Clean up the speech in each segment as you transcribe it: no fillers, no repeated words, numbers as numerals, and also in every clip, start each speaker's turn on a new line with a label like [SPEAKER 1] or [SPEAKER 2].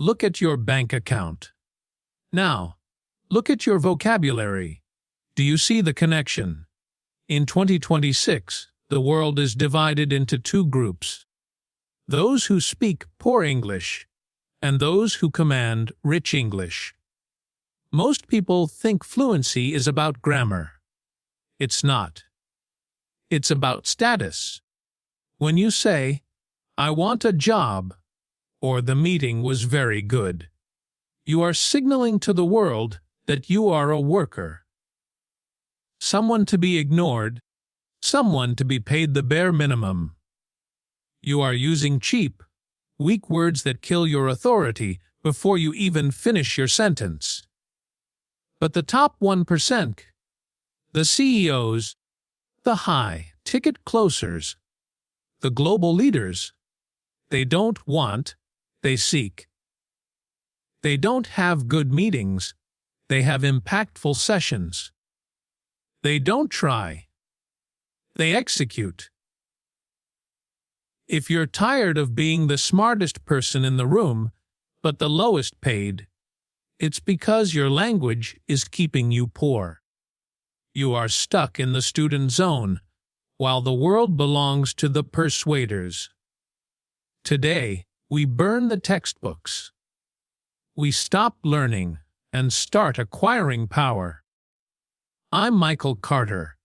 [SPEAKER 1] Look at your bank account. Now, look at your vocabulary. Do you see the connection? In 2026, the world is divided into two groups: those who speak poor English and those who command rich English. Most people think fluency is about grammar. It's not. It's about status. When you say, "I want a job," or "the meeting was very good," you are signaling to the world that you are a worker. Someone to be ignored, someone to be paid the bare minimum. You are using cheap, weak words that kill your authority before you even finish your sentence. But the top 1%, the CEOs, the high-ticket closers, the global leaders, they don't want, they seek. They don't have good meetings, they have impactful sessions. They don't try, they execute. If you're tired of being the smartest person in the room, but the lowest paid, it's because your language is keeping you poor. You are stuck in the student zone, while the world belongs to the persuaders. Today, we burn the textbooks. We stop learning and start acquiring power. I'm Michael Carter,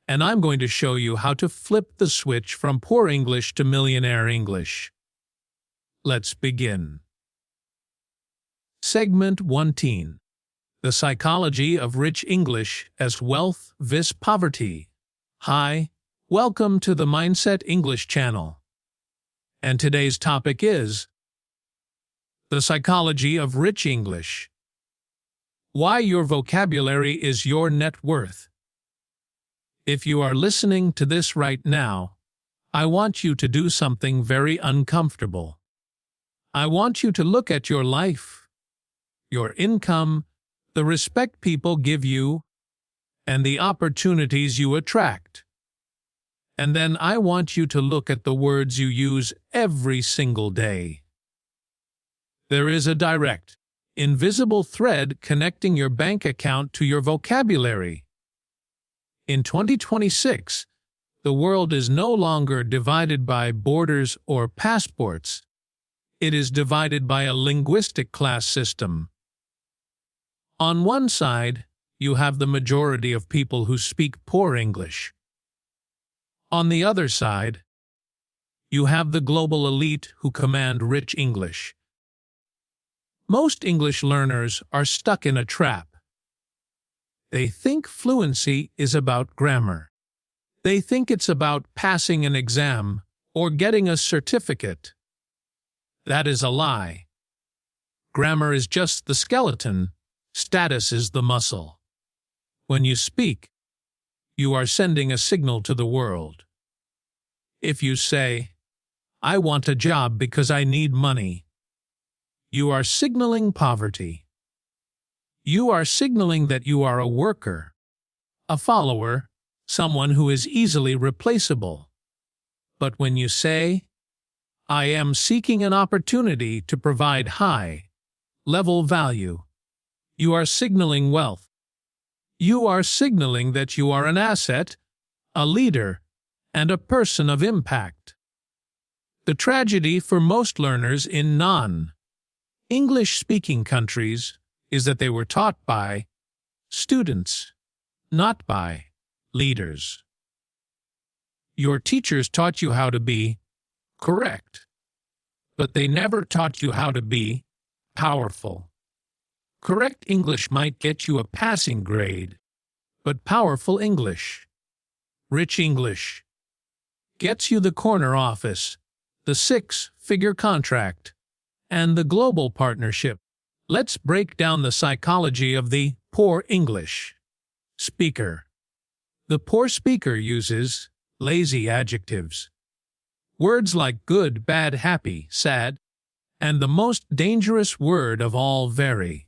[SPEAKER 1] and I'm going to show you how to flip the switch from poor English to millionaire English. Let's begin. Segment 1: The Psychology of Rich English as Wealth vs. Poverty. Hi, welcome to the Mindset English channel. And today's topic is the psychology of rich English. Why your vocabulary is your net worth. If you are listening to this right now, I want you to do something very uncomfortable. I want you to look at your life, your income, the respect people give you, and the opportunities you attract. And then I want you to look at the words you use every single day. There is a direct, invisible thread connecting your bank account to your vocabulary. In 2026, the world is no longer divided by borders or passports. It is divided by a linguistic class system. On one side, you have the majority of people who speak poor English. On the other side, you have the global elite who command rich English. Most English learners are stuck in a trap. They think fluency is about grammar. They think it's about passing an exam or getting a certificate. That is a lie. Grammar is just the skeleton, status is the muscle. When you speak, you are sending a signal to the world. If you say, "I want a job because I need money," you are signaling poverty. You are signaling that you are a worker, a follower, someone who is easily replaceable. But when you say, "I am seeking an opportunity to provide high-level value," you are signaling wealth. You are signaling that you are an asset, a leader, and a person of impact. The tragedy for most learners in non-English-speaking countries is that they were taught by students, not by leaders. Your teachers taught you how to be correct, but they never taught you how to be powerful. Correct English might get you a passing grade, but powerful English, rich English, gets you the corner office, the six-figure contract, and the global partnership. Let's break down the psychology of the poor English speaker. The poor speaker uses lazy adjectives. Words like good, bad, happy, sad, and the most dangerous word of all, very.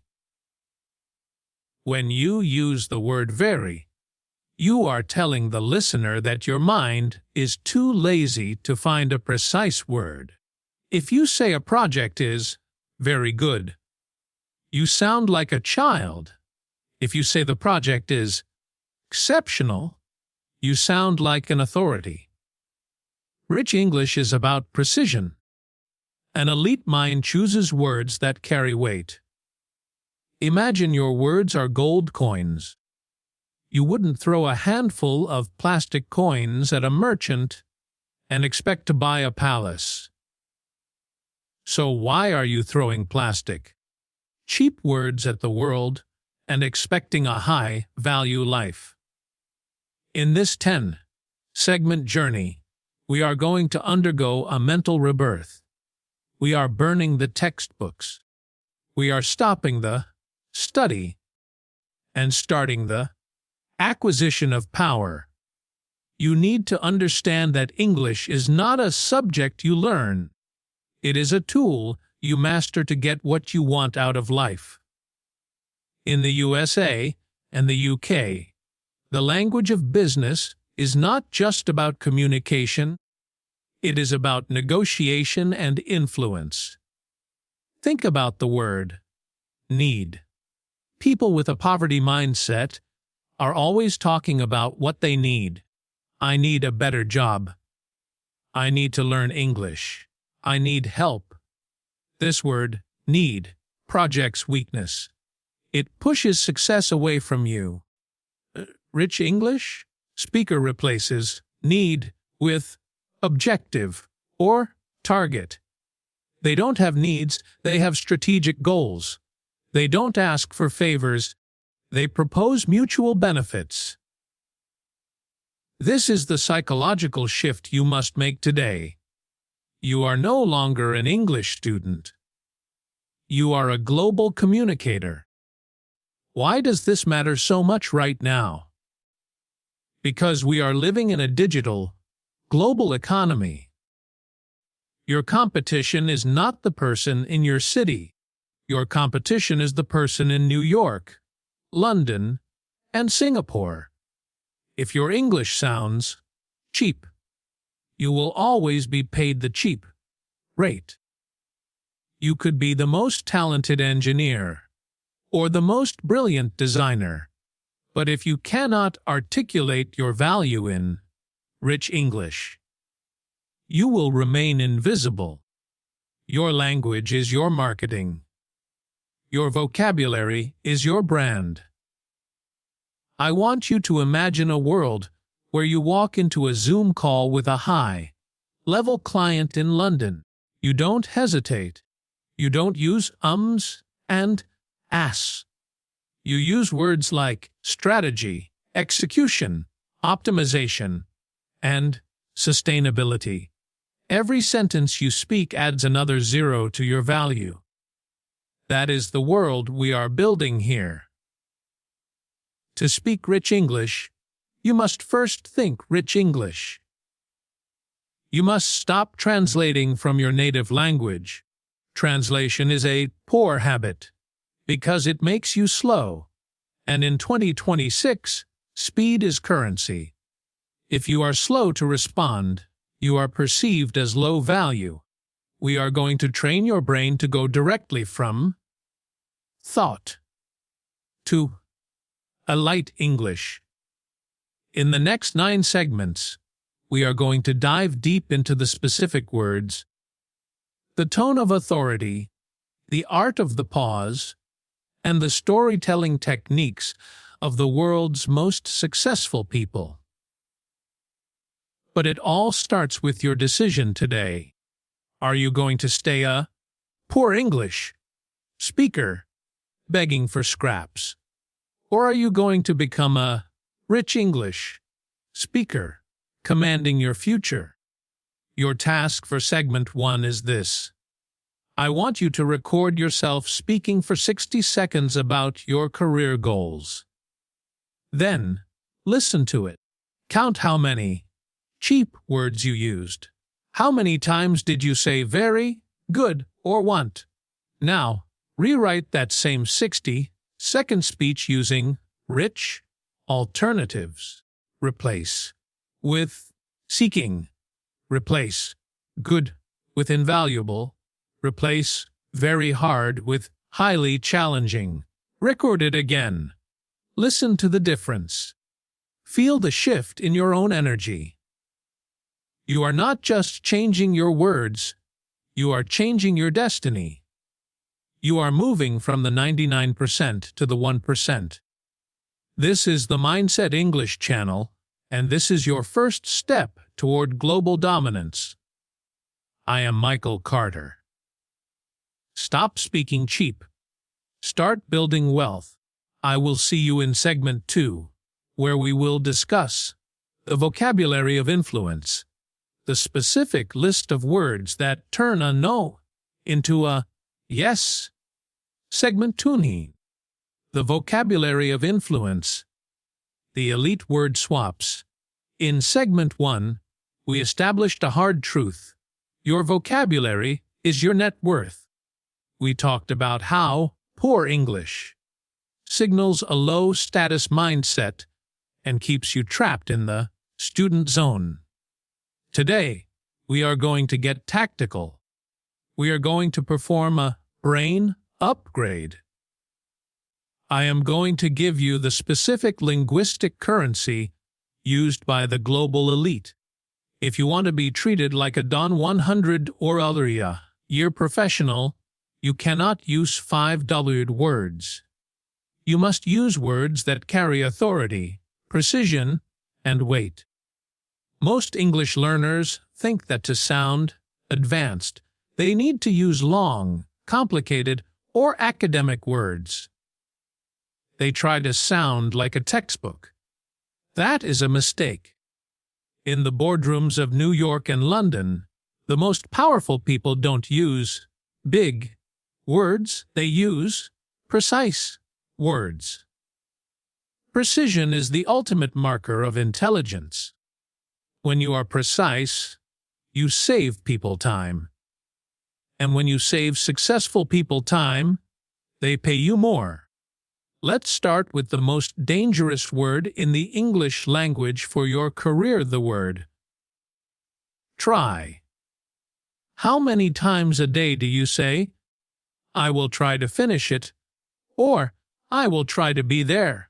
[SPEAKER 1] When you use the word very, you are telling the listener that your mind is too lazy to find a precise word. If you say a project is very good. You sound like a child. If you say the project is exceptional, you sound like an authority. Rich English is about precision. An elite mind chooses words that carry weight. Imagine your words are gold coins. You wouldn't throw a handful of plastic coins at a merchant and expect to buy a palace. So why are you throwing plastic, cheap words at the world and expecting a high-value life? In this 10-segment journey, we are going to undergo a mental rebirth. We are burning the textbooks. We are stopping the study and starting the acquisition of power. You need to understand that English is not a subject you learn. It is a tool you master to get what you want out of life. In the USA and the UK, the language of business is not just about communication, it is about negotiation and influence. Think about the word need. People with a poverty mindset are always talking about what they need. I need a better job. I need to learn English. I need help. This word, need, projects weakness. It pushes success away from you. Rich English? Speaker replaces need with objective or target. They don't have needs, they have strategic goals. They don't ask for favors, they propose mutual benefits. This is the psychological shift you must make today. You are no longer an English student. You are a global communicator. Why does this matter so much right now? Because we are living in a digital, global economy. Your competition is not the person in your city. Your competition is the person in New York, London, and Singapore. If your English sounds cheap, you will always be paid the cheap rate. You could be the most talented engineer or the most brilliant designer, but if you cannot articulate your value in rich English, you will remain invisible. Your language is your marketing. Your vocabulary is your brand. I want you to imagine a world where you walk into a Zoom call with a high-level client in London. You don't hesitate. You don't use ums and ahs. You use words like strategy, execution, optimization, and sustainability. Every sentence you speak adds another zero to your value. That is the world we are building here. To speak rich English, you must first think rich English. You must stop translating from your native language. Translation is a poor habit because it makes you slow. And in 2026, speed is currency. If you are slow to respond, you are perceived as low value. We are going to train your brain to go directly from thought to a light English. In the next 9 segments, we are going to dive deep into the specific words, the tone of authority, the art of the pause, and the storytelling techniques of the world's most successful people. But it all starts with your decision today. Are you going to stay a poor English speaker, begging for scraps? Or are you going to become a rich English speaker, commanding your future? Your task for segment 1 is this. I want you to record yourself speaking for 60 seconds about your career goals. Then, listen to it. Count how many cheap words you used. How many times did you say very, good, or want? Now, rewrite that same 60-second speech using rich alternatives. Replace with seeking. Replace good with invaluable. Replace very hard with highly challenging. Record it again. Listen to the difference. Feel the shift in your own energy. You are not just changing your words, you are changing your destiny. You are moving from the 99% to the 1%. This is the Mindset English channel, and this is your first step toward global dominance. I am Michael Carter. Stop speaking cheap. Start building wealth. I will see you in segment 2, where we will discuss the vocabulary of influence, the specific list of words that turn a no into a yes. Segment 2, the vocabulary of influence, the elite word swaps. In segment 1, we established a hard truth. Your vocabulary is your net worth. We talked about how poor English signals a low-status mindset and keeps you trapped in the student zone. Today, we are going to get tactical. We are going to perform a brain upgrade. I am going to give you the specific linguistic currency used by the global elite. If you want to be treated like a Don 100 or other year professional, you cannot use 5 words. You must use words that carry authority, precision, and weight. Most English learners think that to sound advanced, they need to use long, complicated, or academic words. They try to sound like a textbook. That is a mistake. In the boardrooms of New York and London, the most powerful people don't use big words, they use precise words. Precision is the ultimate marker of intelligence. When you are precise, you save people time. And when you save successful people time, they pay you more. Let's start with the most dangerous word in the English language for your career, the word try. How many times a day do you say, I will try to finish it, or I will try to be there?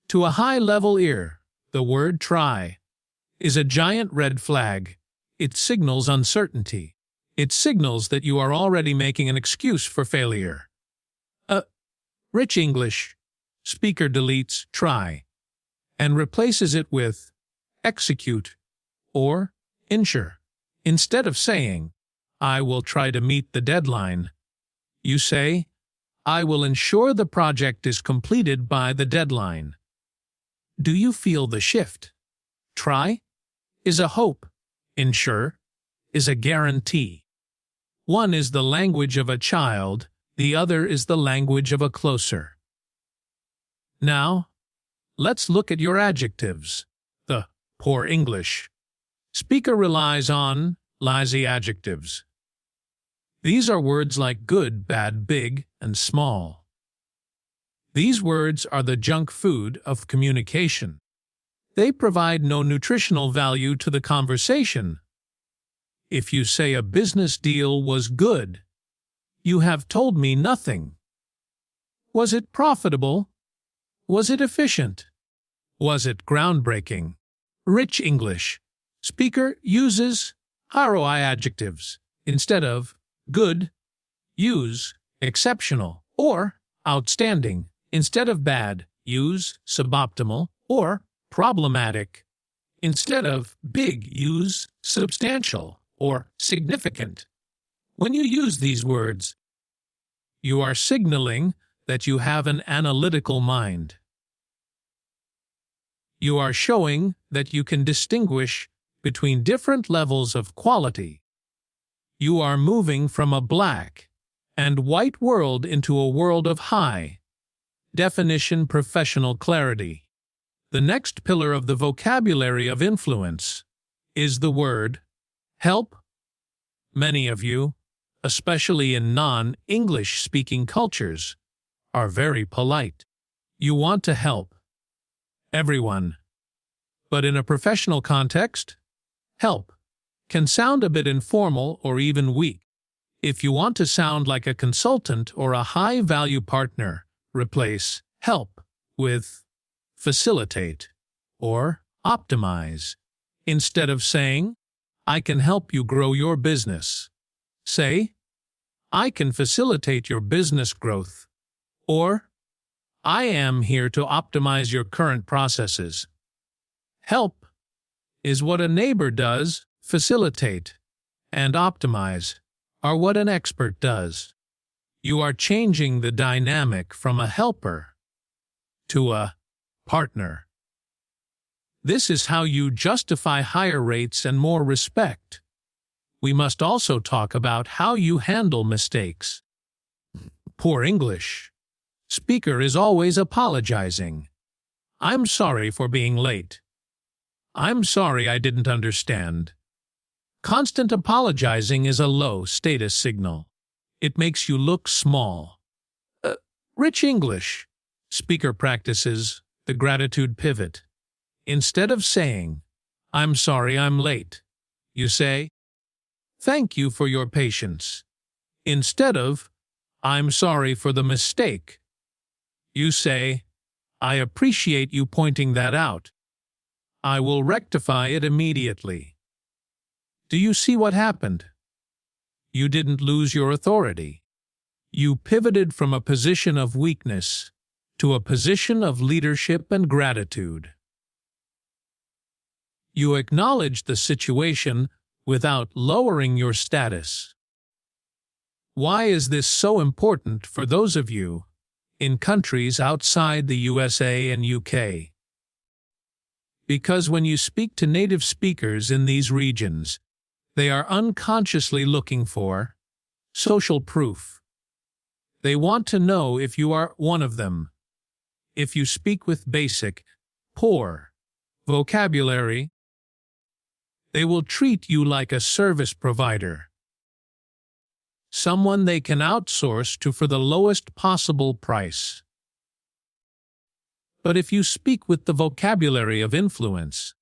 [SPEAKER 1] To a high-level ear, the word try is a giant red flag. It signals uncertainty. It signals that you are already making an excuse for failure. Rich English speaker deletes try and replaces it with execute or ensure. Instead of saying, I will try to meet the deadline, you say, I will ensure the project is completed by the deadline. Do you feel the shift? Try is a hope. Ensure is a guarantee. One is the language of a child, the other is the language of a closer. Now, let's look at your adjectives. The poor English speaker relies on lazy adjectives. These are words like good, bad, big, and small. These words are the junk food of communication. They provide no nutritional value to the conversation. If you say a business deal was good, you have told me nothing. Was it profitable? Was it efficient? Was it groundbreaking? Rich English speaker uses ROI adjectives. Instead of good, use exceptional or outstanding. Instead of bad, use suboptimal or problematic. Instead of big, use substantial or significant. When you use these words, you are signaling that you have an analytical mind. You are showing that you can distinguish between different levels of quality. You are moving from a black and white world into a world of high definition professional clarity. The next pillar of the vocabulary of influence is the word help. Many of you, especially in non-English speaking cultures, are very polite. You want to help everyone. But in a professional context, help can sound a bit informal or even weak. If you want to sound like a consultant or a high-value partner, replace help with facilitate or optimize. Instead of saying, I can help you grow your business, say, I can facilitate your business growth, or I am here to optimize your current processes. Help is what a neighbor does, facilitate, and optimize are what an expert does. You are changing the dynamic from a helper to a partner. This is how you justify higher rates and more respect. We must also talk about how you handle mistakes. Poor English. Speaker is always apologizing. I'm sorry for being late. I'm sorry I didn't understand. Constant apologizing is a low-status signal. It makes you look small. Rich English. Speaker practices the gratitude pivot. Instead of saying, I'm sorry I'm late, you say, thank you for your patience. Instead of, I'm sorry for the mistake, you say, I appreciate you pointing that out. I will rectify it immediately. Do you see what happened? You didn't lose your authority. You pivoted from a position of weakness to a position of leadership and gratitude. You acknowledge the situation without lowering your status. Why is this so important for those of you in countries outside the USA and UK? Because when you speak to native speakers in these regions, they are unconsciously looking for social proof. They want to know if you are one of them. If you speak with basic, poor vocabulary, they will treat you like a service provider, someone they can outsource to for the lowest possible price. But if you speak with the vocabulary of influence,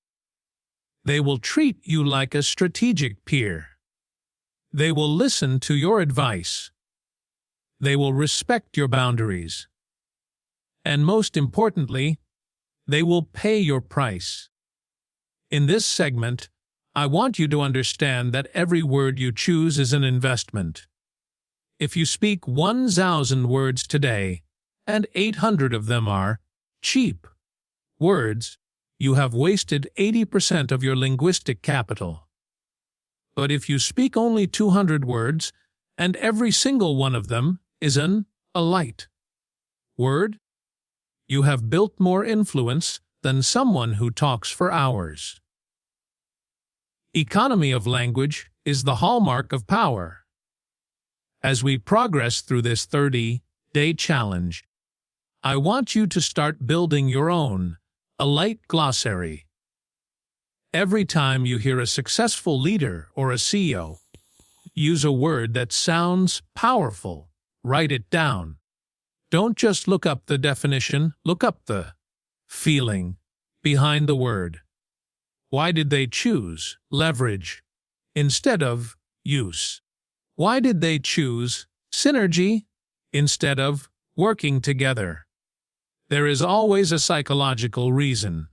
[SPEAKER 1] they will treat you like a strategic peer. They will listen to your advice. They will respect your boundaries. And most importantly, they will pay your price. In this segment, I want you to understand that every word you choose is an investment. If you speak 1,000 words today, and 800 of them are cheap words, you have wasted 80% of your linguistic capital. But if you speak only 200 words, and every single one of them is a light word, you have built more influence than someone who talks for hours. Economy of language is the hallmark of power. As we progress through this 30-day challenge, I want you to start building your own, a light glossary. Every time you hear a successful leader or a CEO use a word that sounds powerful, write it down. Don't just look up the definition, look up the feeling behind the word. Why did they choose leverage instead of use? Why did they choose synergy instead of working together? There is always a psychological reason.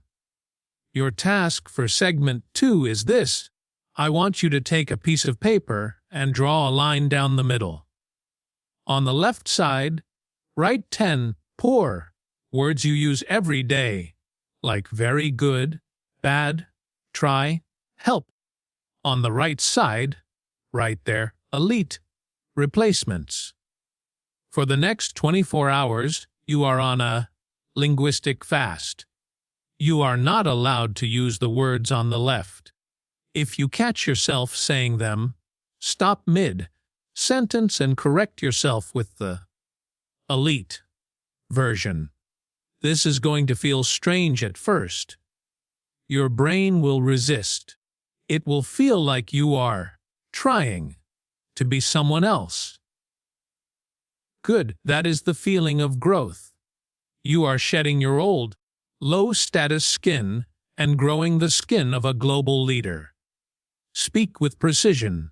[SPEAKER 1] Your task for segment 2 is this. I want you to take a piece of paper and draw a line down the middle. On the left side, write 10 poor words you use every day, like very good, bad, try, help. On the right side, write their elite replacements. For the next 24 hours, you are on a linguistic fast. You are not allowed to use the words on the left. If you catch yourself saying them, stop mid-sentence and correct yourself with the elite version. This is going to feel strange at first. Your brain will resist. It will feel like you are trying to be someone else. Good, that is the feeling of growth. You are shedding your old, low-status skin and growing the skin of a global leader. Speak with precision.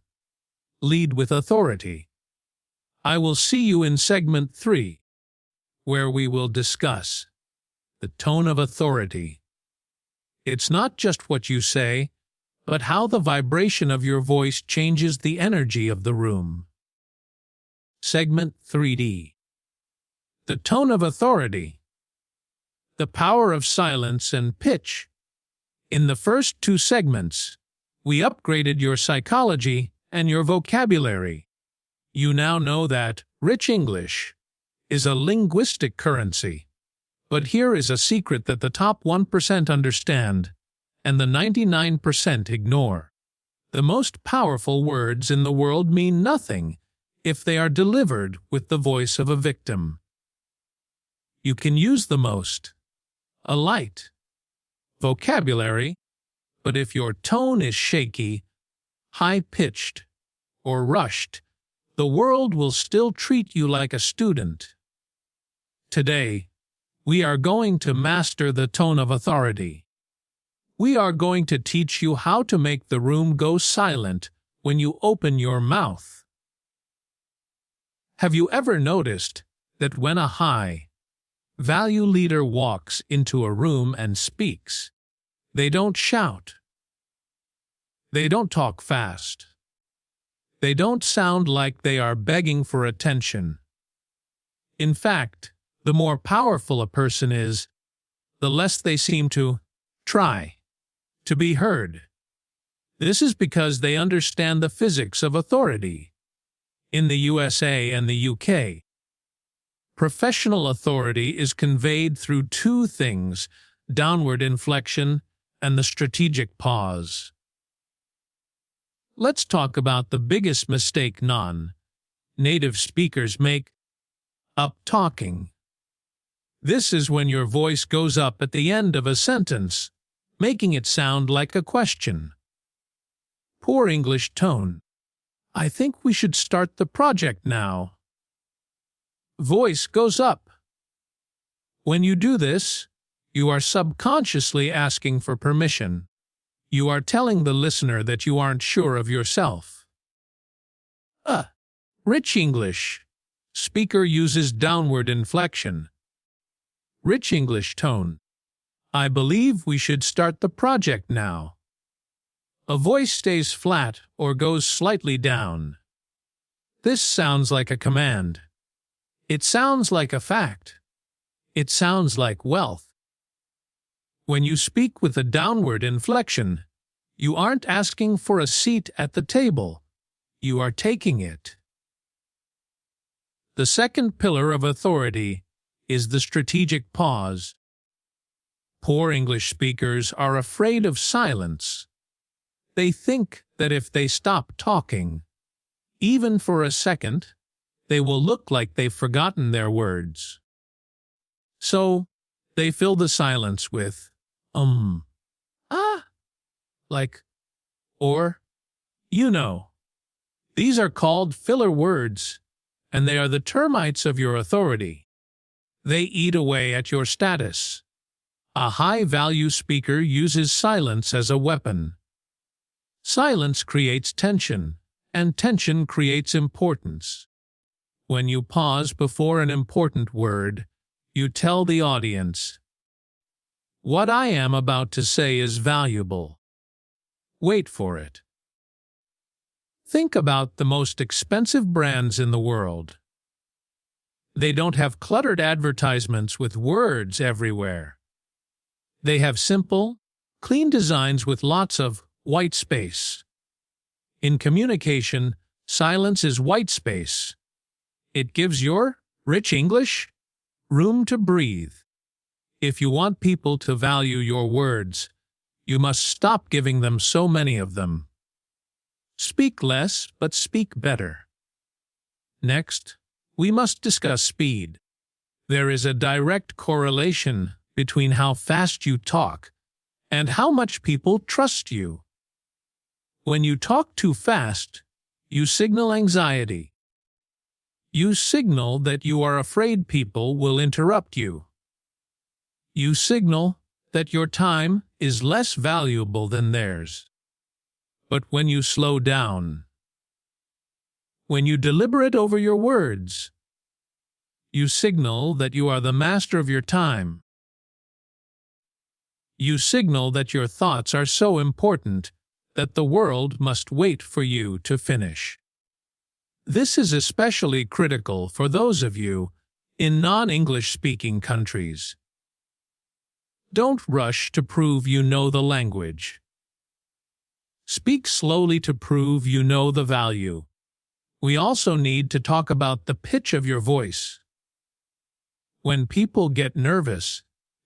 [SPEAKER 1] lead with authority. I will see you in segment 3, where we will discuss the tone of authority. It's not just what you say, but how the vibration of your voice changes the energy of the room. Segment 3D. The tone of authority. The power of silence and pitch. In the first 2 segments, we upgraded your psychology and your vocabulary. You now know that rich English is a linguistic currency. But here is a secret that the top 1% understand and the 99% ignore. The most powerful words in the world mean nothing if they are delivered with the voice of a victim. You can use the most a light vocabulary, but if your tone is shaky, high-pitched, or rushed, the world will still treat you like a student. Today, we are going to master the tone of authority. We are going to teach you how to make the room go silent when you open your mouth. Have you ever noticed that when a high-value leader walks into a room and speaks, they don't shout? They don't talk fast. They don't sound like they are begging for attention. In fact, the more powerful a person is, the less they seem to try to be heard. This is because they understand the physics of authority. In the USA and the UK, professional authority is conveyed through 2 things: downward inflection and the strategic pause. Let's talk about the biggest mistake non-native speakers make: up talking. This is when your voice goes up at the end of a sentence, making it sound like a question. Poor English tone. I think we should start the project now. Voice goes up. When you do this, you are subconsciously asking for permission. You are telling the listener that you aren't sure of yourself. Rich English speaker uses downward inflection. Rich English tone. I believe we should start the project now. A voice stays flat or goes slightly down. This sounds like a command. It sounds like a fact. It sounds like wealth. When you speak with a downward inflection, you aren't asking for a seat at the table. You are taking it. The second pillar of authority is the strategic pause. Poor English speakers are afraid of silence. They think that if they stop talking, even for a second, they will look like they've forgotten their words. So, they fill the silence with like, or, you know. These are called filler words, and they are the termites of your authority. They eat away at your status. A high-value speaker uses silence as a weapon. Silence creates tension, and tension creates importance. When you pause before an important word, you tell the audience, "What I am about to say is valuable. Wait for it." Think about the most expensive brands in the world. They don't have cluttered advertisements with words everywhere. They have simple, clean designs with lots of white space. In communication, silence is white space. It gives your rich English room to breathe. If you want people to value your words, you must stop giving them so many of them. Speak less, but speak better. Next, we must discuss speed. There is a direct correlation between how fast you talk and how much people trust you. When you talk too fast, you signal anxiety. You signal that you are afraid people will interrupt you. You signal that your time is less valuable than theirs. But when you slow down, When you deliberate over your words, you signal that you are the master of your time. You signal that your thoughts are so important that the world must wait for you to finish. This is especially critical for those of you in non-English speaking countries. Don't rush to prove you know the language. Speak slowly to prove you know the value. We also need to talk about the pitch of your voice. When people get nervous,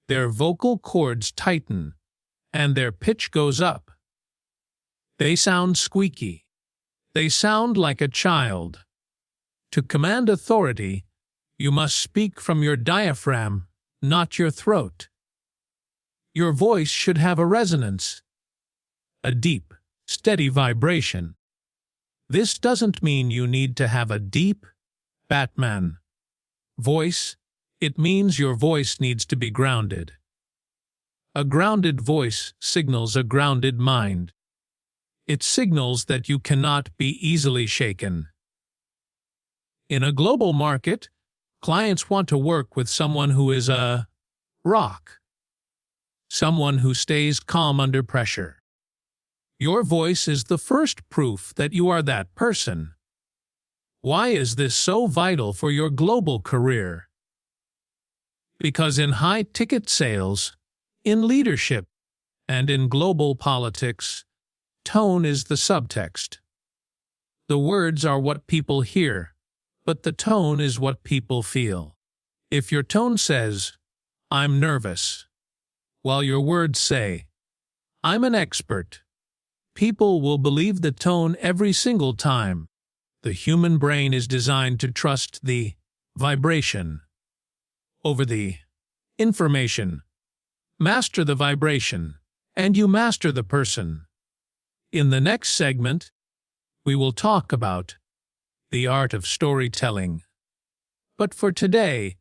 [SPEAKER 1] their vocal cords tighten and their pitch goes up. They sound squeaky. They sound like a child. To command authority, you must speak from your diaphragm, not your throat. Your voice should have a resonance, a deep, steady vibration. This doesn't mean you need to have a deep, Batman voice. It means your voice needs to be grounded. A grounded voice signals a grounded mind. It signals that you cannot be easily shaken. In a global market, clients want to work with someone who is a rock, someone who stays calm under pressure. Your voice is the first proof that you are that person. Why is this so vital for your global career? Because in high-ticket sales, in leadership, and in global politics, tone is the subtext. The words are what people hear, but the tone is what people feel. If your tone says, "I'm nervous," while your words say, "I'm an expert," people will believe the tone every single time. The human brain is designed to trust the vibration over the information. Master the vibration, and you master the person. In the next segment, we will talk about the art of storytelling. But for today,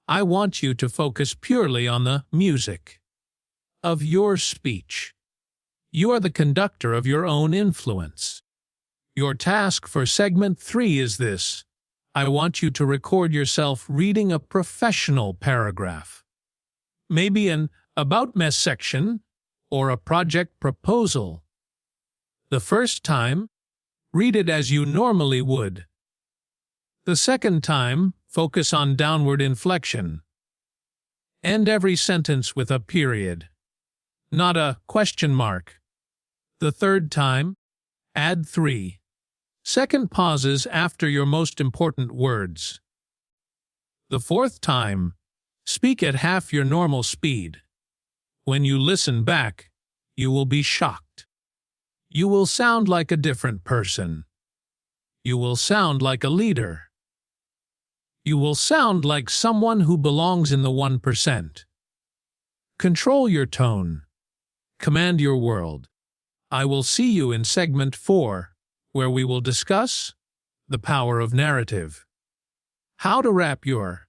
[SPEAKER 1] I want you to focus purely on the music of your speech. You are the conductor of your own influence. Your task for segment 3 is this. I want you to record yourself reading a professional paragraph. Maybe an About Me section or a project proposal. The first time, read it as you normally would. The second time, focus on downward inflection. End every sentence with a period, not a question mark. The third time, add 3-second pauses after your most important words. The fourth time, speak at half your normal speed. When you listen back, you will be shocked. You will sound like a different person. You will sound like a leader. You will sound like someone who belongs in the 1%. Control your tone. Command your world. I will see you in segment 4, where we will discuss the power of narrative. How to wrap your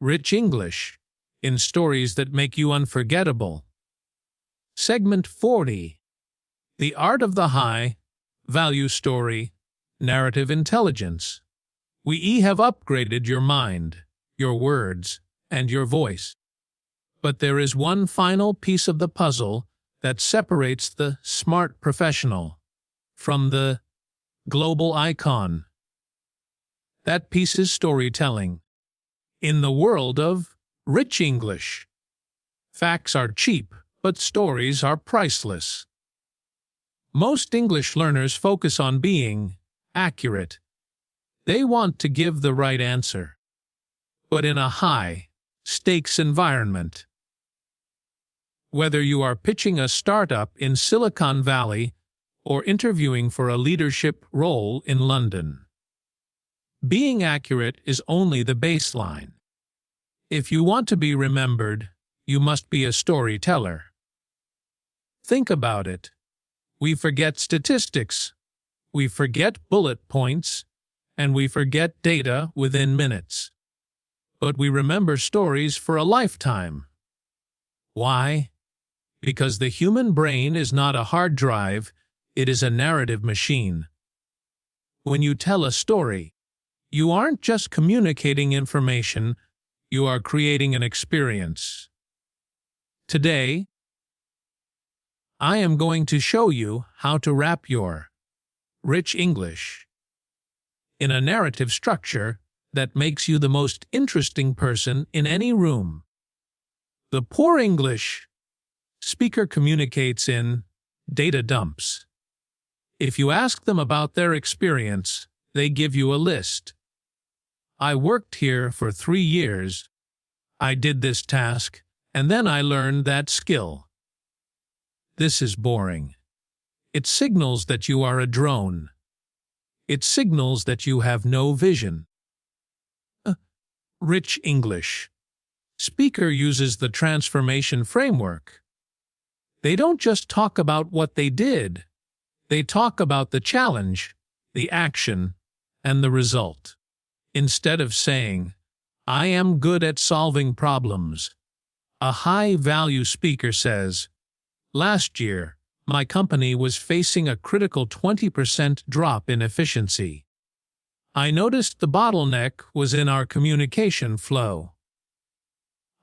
[SPEAKER 1] rich English in stories that make you unforgettable. Segment 40. The art of the high-value story, narrative intelligence. We have upgraded your mind, your words, and your voice. But there is one final piece of the puzzle that separates the smart professional from the global icon. That piece is storytelling. In the world of rich English, facts are cheap, but stories are priceless. Most English learners focus on being accurate. They want to give the right answer, but in a high-stakes environment. Whether you are pitching a startup in Silicon Valley or interviewing for a leadership role in London, being accurate is only the baseline. If you want to be remembered, you must be a storyteller. Think about it. We forget statistics, we forget bullet points, and we forget data within minutes. But we remember stories for a lifetime. Why? Because the human brain is not a hard drive, it is a narrative machine. When you tell a story, you aren't just communicating information, you are creating an experience. Today, I am going to show you how to wrap your rich English in a narrative structure that makes you the most interesting person in any room. The poor English speaker communicates in data dumps. If you ask them about their experience, they give you a list. I worked here for 3 years. I did this task, and then I learned that skill. This is boring. It signals that you are a drone. It signals that you have no vision. Rich English speaker uses the transformation framework. They don't just talk about what they did. They talk about the challenge, the action, and the result. Instead of saying, "I am good at solving problems," a high-value speaker says, "Last year, my company was facing a critical 20% drop in efficiency. I noticed the bottleneck was in our communication flow.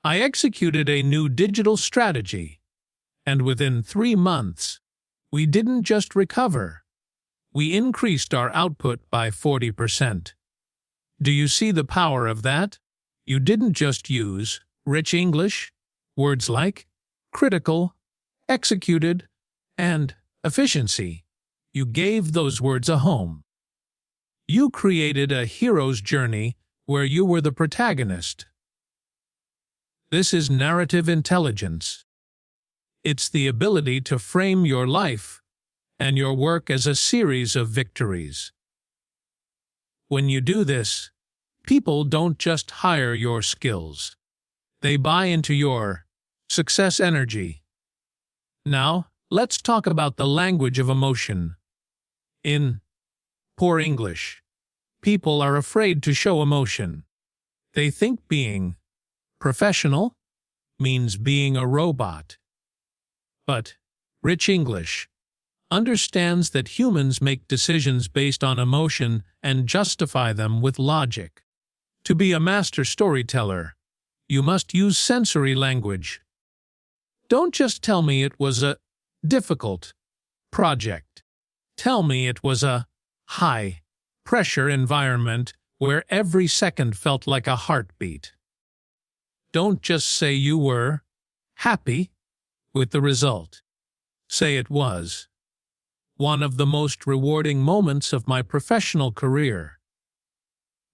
[SPEAKER 1] I executed a new digital strategy, and within 3 months, we didn't just recover. We increased our output by 40%. Do you see the power of that? You didn't just use rich English, words like critical, executed, and efficiency. You gave those words a home. You created a hero's journey where you were the protagonist. This is narrative intelligence. It's the ability to frame your life and your work as a series of victories. When you do this, people don't just hire your skills. They buy into your success energy. Now, let's talk about the language of emotion. In poor English, people are afraid to show emotion. They think being professional means being a robot. But rich English understands that humans make decisions based on emotion and justify them with logic. To be a master storyteller, you must use sensory language. Don't just tell me it was a difficult project. Tell me it was a high-pressure environment where every second felt like a heartbeat. Don't just say you were happy with the result. Say it was one of the most rewarding moments of my professional career.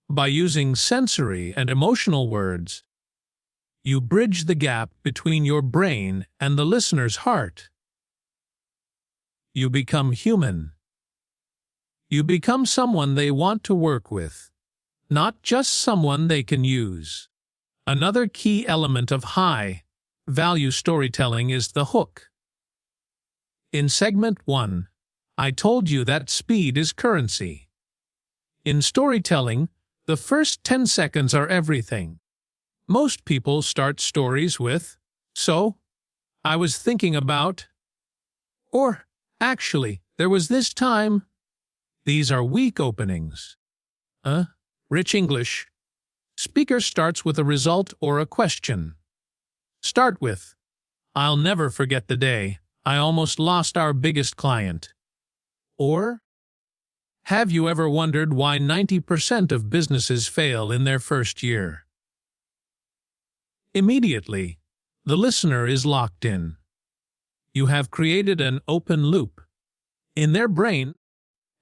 [SPEAKER 1] By using sensory and emotional words, you bridge the gap between your brain and the listener's heart. You become human. You become someone they want to work with, not just someone they can use. Another key element of high-value storytelling is the hook. In segment 1, I told you that speed is currency. In storytelling, the first 10 seconds are everything. Most people start stories with, "So, I was thinking about," or, "Actually, there was this time." These are weak openings. Rich English speaker starts with a result or a question. Start with, "I'll never forget the day I almost lost our biggest client." Or, "Have you ever wondered why 90% of businesses fail in their first year?" Immediately, the listener is locked in. You have created an open loop in their brain,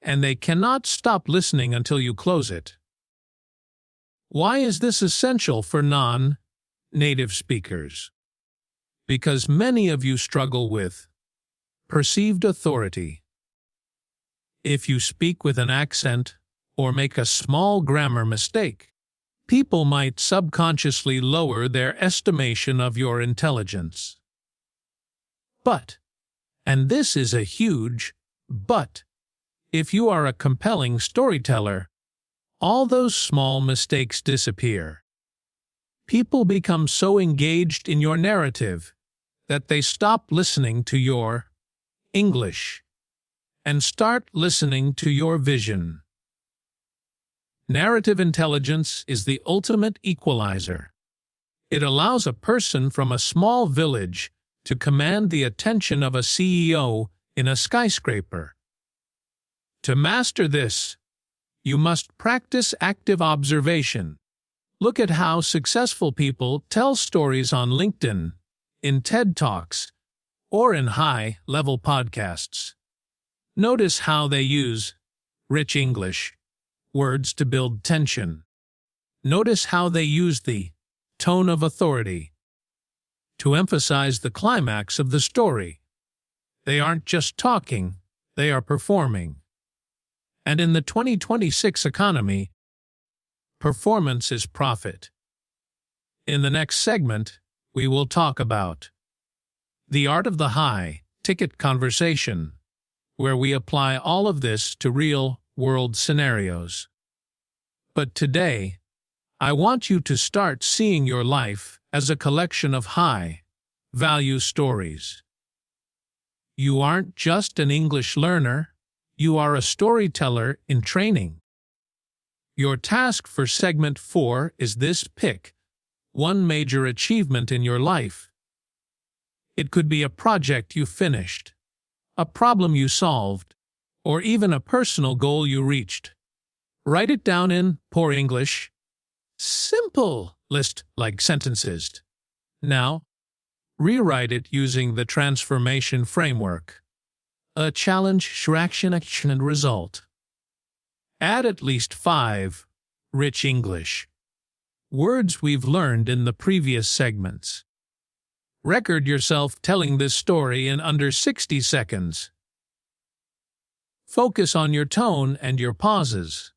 [SPEAKER 1] and they cannot stop listening until you close it. Why is this essential for non-native speakers? Because many of you struggle with perceived authority. If you speak with an accent or make a small grammar mistake, people might subconsciously lower their estimation of your intelligence. But, and this is a huge but, if you are a compelling storyteller, all those small mistakes disappear. People become so engaged in your narrative that they stop listening to your English and start listening to your vision. Narrative intelligence is the ultimate equalizer. It allows a person from a small village to command the attention of a CEO in a skyscraper. To master this, you must practice active observation. Look at how successful people tell stories on LinkedIn, in TED Talks, or in high-level podcasts. Notice how they use rich English words to build tension. Notice how they use the tone of authority to emphasize the climax of the story. They aren't just talking, they are performing. And in the 2026 economy, performance is profit. In the next segment, we will talk about the art of the high-ticket conversation, where we apply all of this to real-world scenarios. But today, I want you to start seeing your life as a collection of high-value stories. You aren't just an English learner, you are a storyteller in training. Your task for segment 4 is this: pick one major achievement in your life. It could be a project you finished, a problem you solved, or even a personal goal you reached. Write it down in poor English, simple list-like sentences. Now, rewrite it using the transformation framework. A challenge, action, and result. Add at least 5 rich English words we've learned in the previous segments. Record yourself telling this story in under 60 seconds. Focus on your tone and your pauses.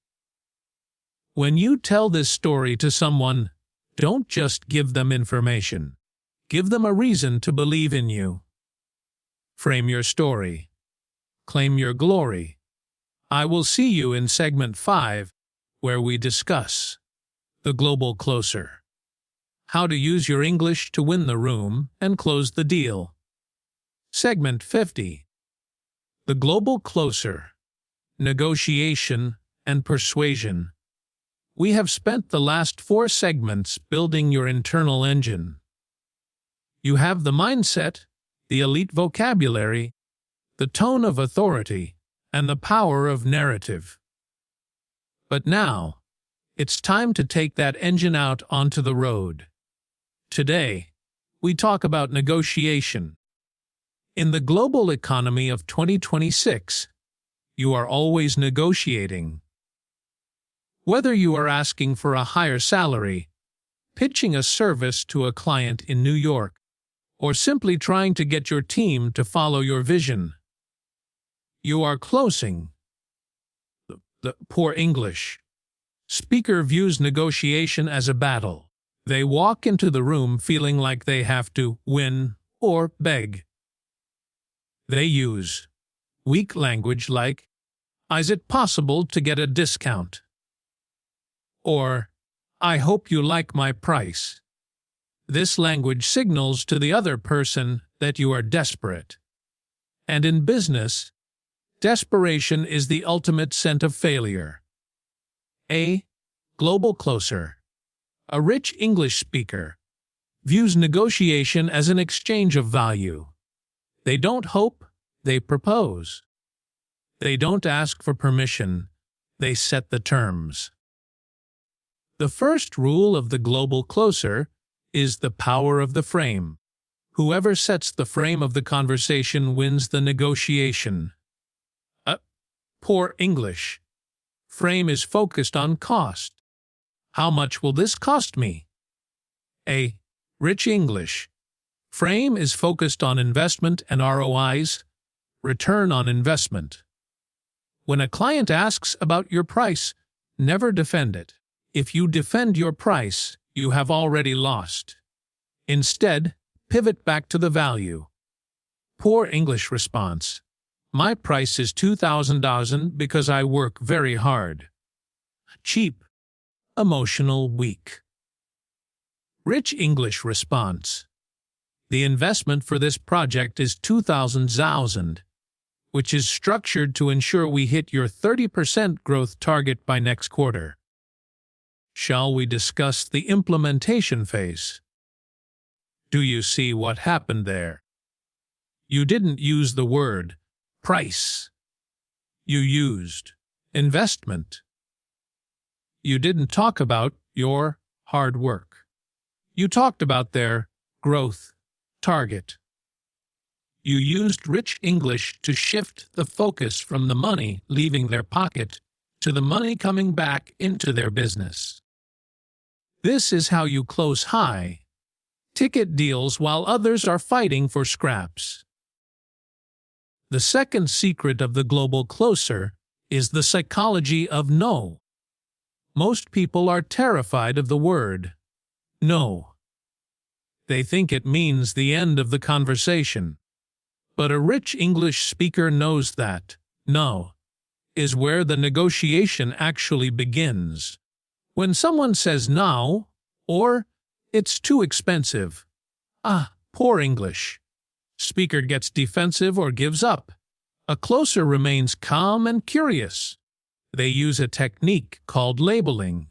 [SPEAKER 1] When you tell this story to someone, don't just give them information. Give them a reason to believe in you. Frame your story. Claim your glory. I will see you in segment 5, where we discuss the global closer. How to use your English to win the room and close the deal. Segment 50. The global closer. Negotiation and persuasion. We have spent the last 4 segments building your internal engine. You have the mindset, the elite vocabulary, the tone of authority, and the power of narrative. But now, it's time to take that engine out onto the road. Today, we talk about negotiation. In the global economy of 2026, you are always negotiating. Whether you are asking for a higher salary, pitching a service to a client in New York, or simply trying to get your team to follow your vision, you are closing. The poor English speaker views negotiation as a battle. They walk into the room feeling like they have to win or beg. They use weak language like, "Is it possible to get a discount?" Or, "I hope you like my price." This language signals to the other person that you are desperate. And in business, desperation is the ultimate scent of failure. A global closer, a rich English speaker, views negotiation as an exchange of value. They don't hope, they propose. They don't ask for permission, they set the terms. The first rule of the global closer is the power of the frame. Whoever sets the frame of the conversation wins the negotiation. Poor English. Frame is focused on cost. How much will this cost me? A rich English. Frame is focused on investment and ROIs, return on investment. When a client asks about your price, never defend it. If you defend your price, you have already lost. Instead, pivot back to the value. Poor English response. My price is $2,000 because I work very hard. Cheap. Emotional, weak. Rich English response. The investment for this project is $2,000, which is structured to ensure we hit your 30% growth target by next quarter. Shall we discuss the implementation phase? Do you see what happened there? You didn't use the word price. You used investment. You didn't talk about your hard work. You talked about their growth target. You used rich English to shift the focus from the money leaving their pocket to the money coming back into their business. This is how you close high ticket deals while others are fighting for scraps. The second secret of the global closer is the psychology of no. Most people are terrified of the word no. They think it means the end of the conversation. But a rich English speaker knows that no is where the negotiation actually begins. When someone says no, or it's too expensive, poor English, speaker gets defensive or gives up. A closer remains calm and curious. They use a technique called labeling.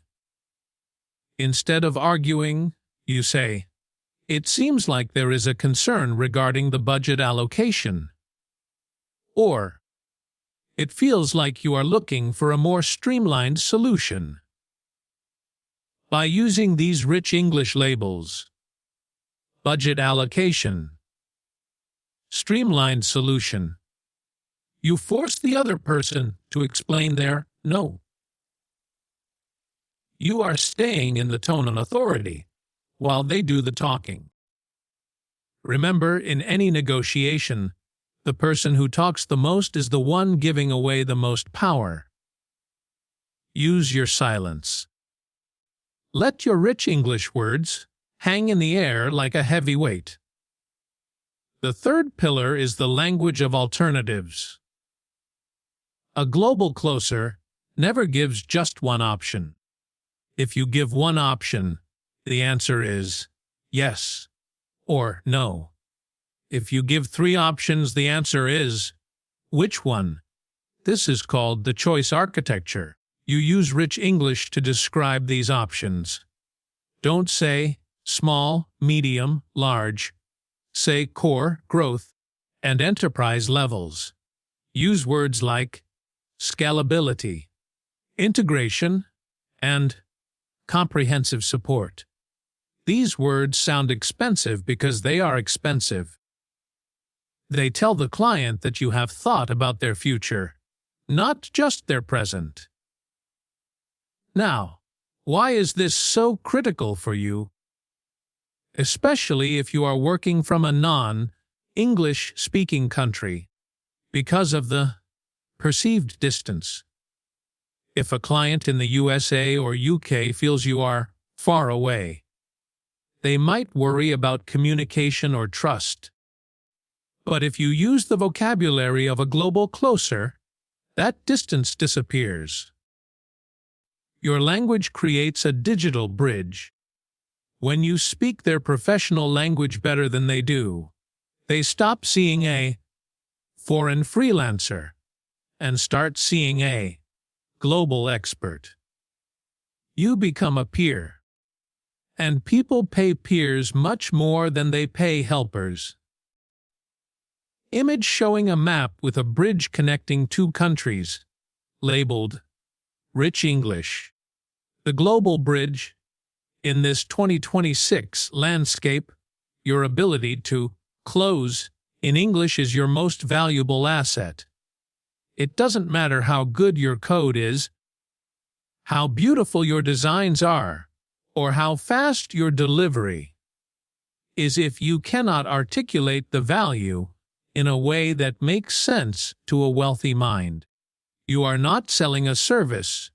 [SPEAKER 1] Instead of arguing, you say, "It seems like there is a concern regarding the budget allocation." Or, "It feels like you are looking for a more streamlined solution." By using these rich English labels, budget allocation, streamlined solution, you force the other person to explain their no. You are staying in the tone of authority while they do the talking. Remember, in any negotiation, the person who talks the most is the one giving away the most power. Use your silence. Let your rich English words hang in the air like a heavy weight. The third pillar is the language of alternatives. A global closer never gives just one option. If you give one option, the answer is yes or no. If you give three options, the answer is which one? This is called the choice architecture. You use rich English to describe these options. Don't say small, medium, large. Say core, growth, and enterprise levels. Use words like scalability, integration, and comprehensive support. These words sound expensive because they are expensive. They tell the client that you have thought about their future, not just their present. Now, why is this so critical for you? Especially if you are working from a non-English speaking country, because of the perceived distance. If a client in the USA or UK feels you are far away, they might worry about communication or trust. But if you use the vocabulary of a global closer, that distance disappears. Your language creates a digital bridge. When you speak their professional language better than they do, they stop seeing a foreign freelancer and start seeing a global expert. You become a peer. And people pay peers much more than they pay helpers. Image showing a map with a bridge connecting two countries, labeled Rich English. The global bridge. In this 2026 landscape, your ability to close in English is your most valuable asset. It doesn't matter how good your code is, how beautiful your designs are, or how fast your delivery is if you cannot articulate the value in a way that makes sense to a wealthy mind. You are not selling a service.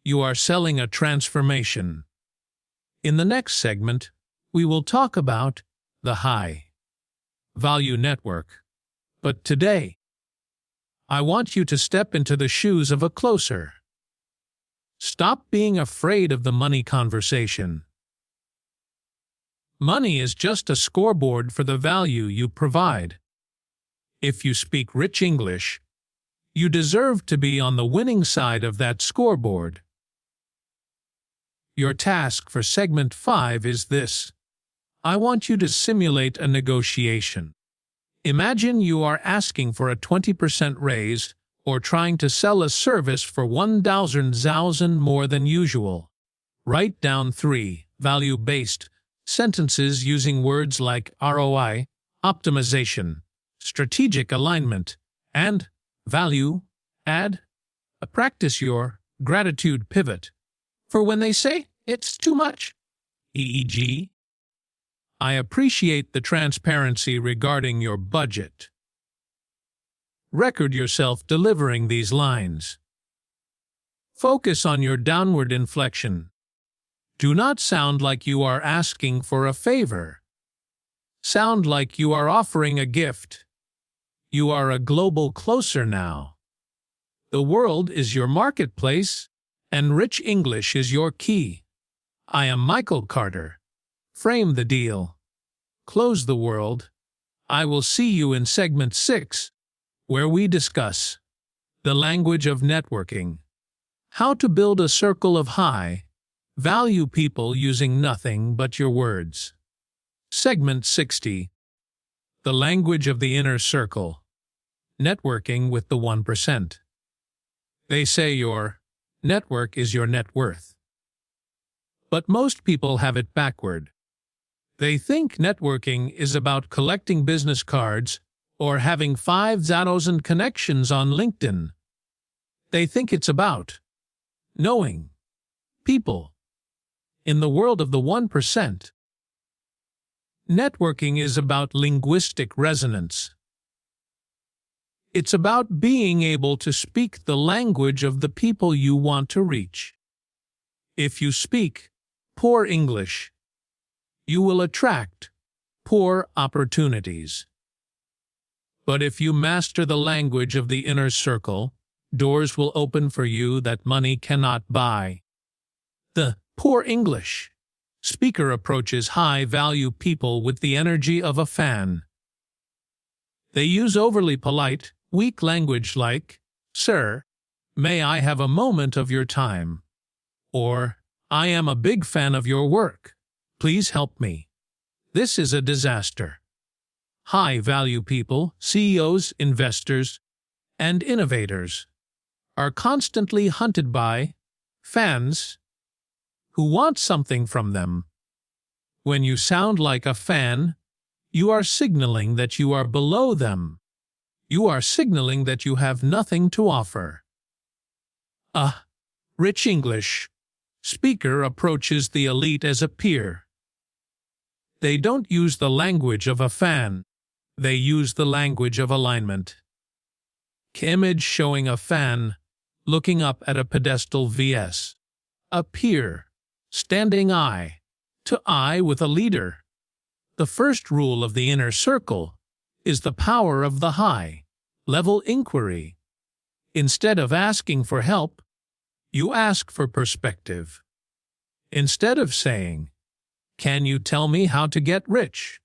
[SPEAKER 1] You are selling a transformation. In the next segment, we will talk about the high-value network. But today, I want you to step into the shoes of a closer. Stop being afraid of the money conversation. Money is just a scoreboard for the value you provide. If you speak rich English, you deserve to be on the winning side of that scoreboard. Your task for segment 5 is this. I want you to simulate a negotiation. Imagine you are asking for a 20% raise or trying to sell a service for 1,000 more than usual. Write down 3 value-based sentences using words like ROI, optimization, strategic alignment, and value add. Practice your gratitude pivot for when they say it's too much. e.g., I appreciate the transparency regarding your budget. Record yourself delivering these lines. Focus on your downward inflection. Do not sound like you are asking for a favor. Sound like you are offering a gift. You are a global closer now. The world is your marketplace, and rich English is your key. I am Michael Carter. Frame the deal. Close the world. I will see you in segment 6, where we discuss the language of networking, how to build a circle of high-value people using nothing but your words. Segment 60. The language of the inner circle. Networking with the 1%. They say your network is your net worth. But most people have it backward. They think networking is about collecting business cards or having 5,000 connections on LinkedIn. They think it's about knowing people. In the world of the 1%, networking is about linguistic resonance. It's about being able to speak the language of the people you want to reach. If you speak poor English, you will attract poor opportunities. But if you master the language of the inner circle, doors will open for you that money cannot buy. The poor English speaker approaches high-value people with the energy of a fan. They use overly polite, weak language like, "Sir, may I have a moment of your time?" Or, "I am a big fan of your work. Please help me." This is a disaster. High-value people, CEOs, investors, and innovators are constantly hunted by fans who want something from them. When you sound like a fan, you are signaling that you are below them. You are signaling that you have nothing to offer. A rich English speaker approaches the elite as a peer. They don't use the language of a fan. They use the language of alignment. Image showing a fan looking up at a pedestal vs. a peer, standing eye to eye with a leader. The first rule of the inner circle is the power of the high-level inquiry. Instead of asking for help, you ask for perspective. Instead of saying, "Can you tell me how to get rich?"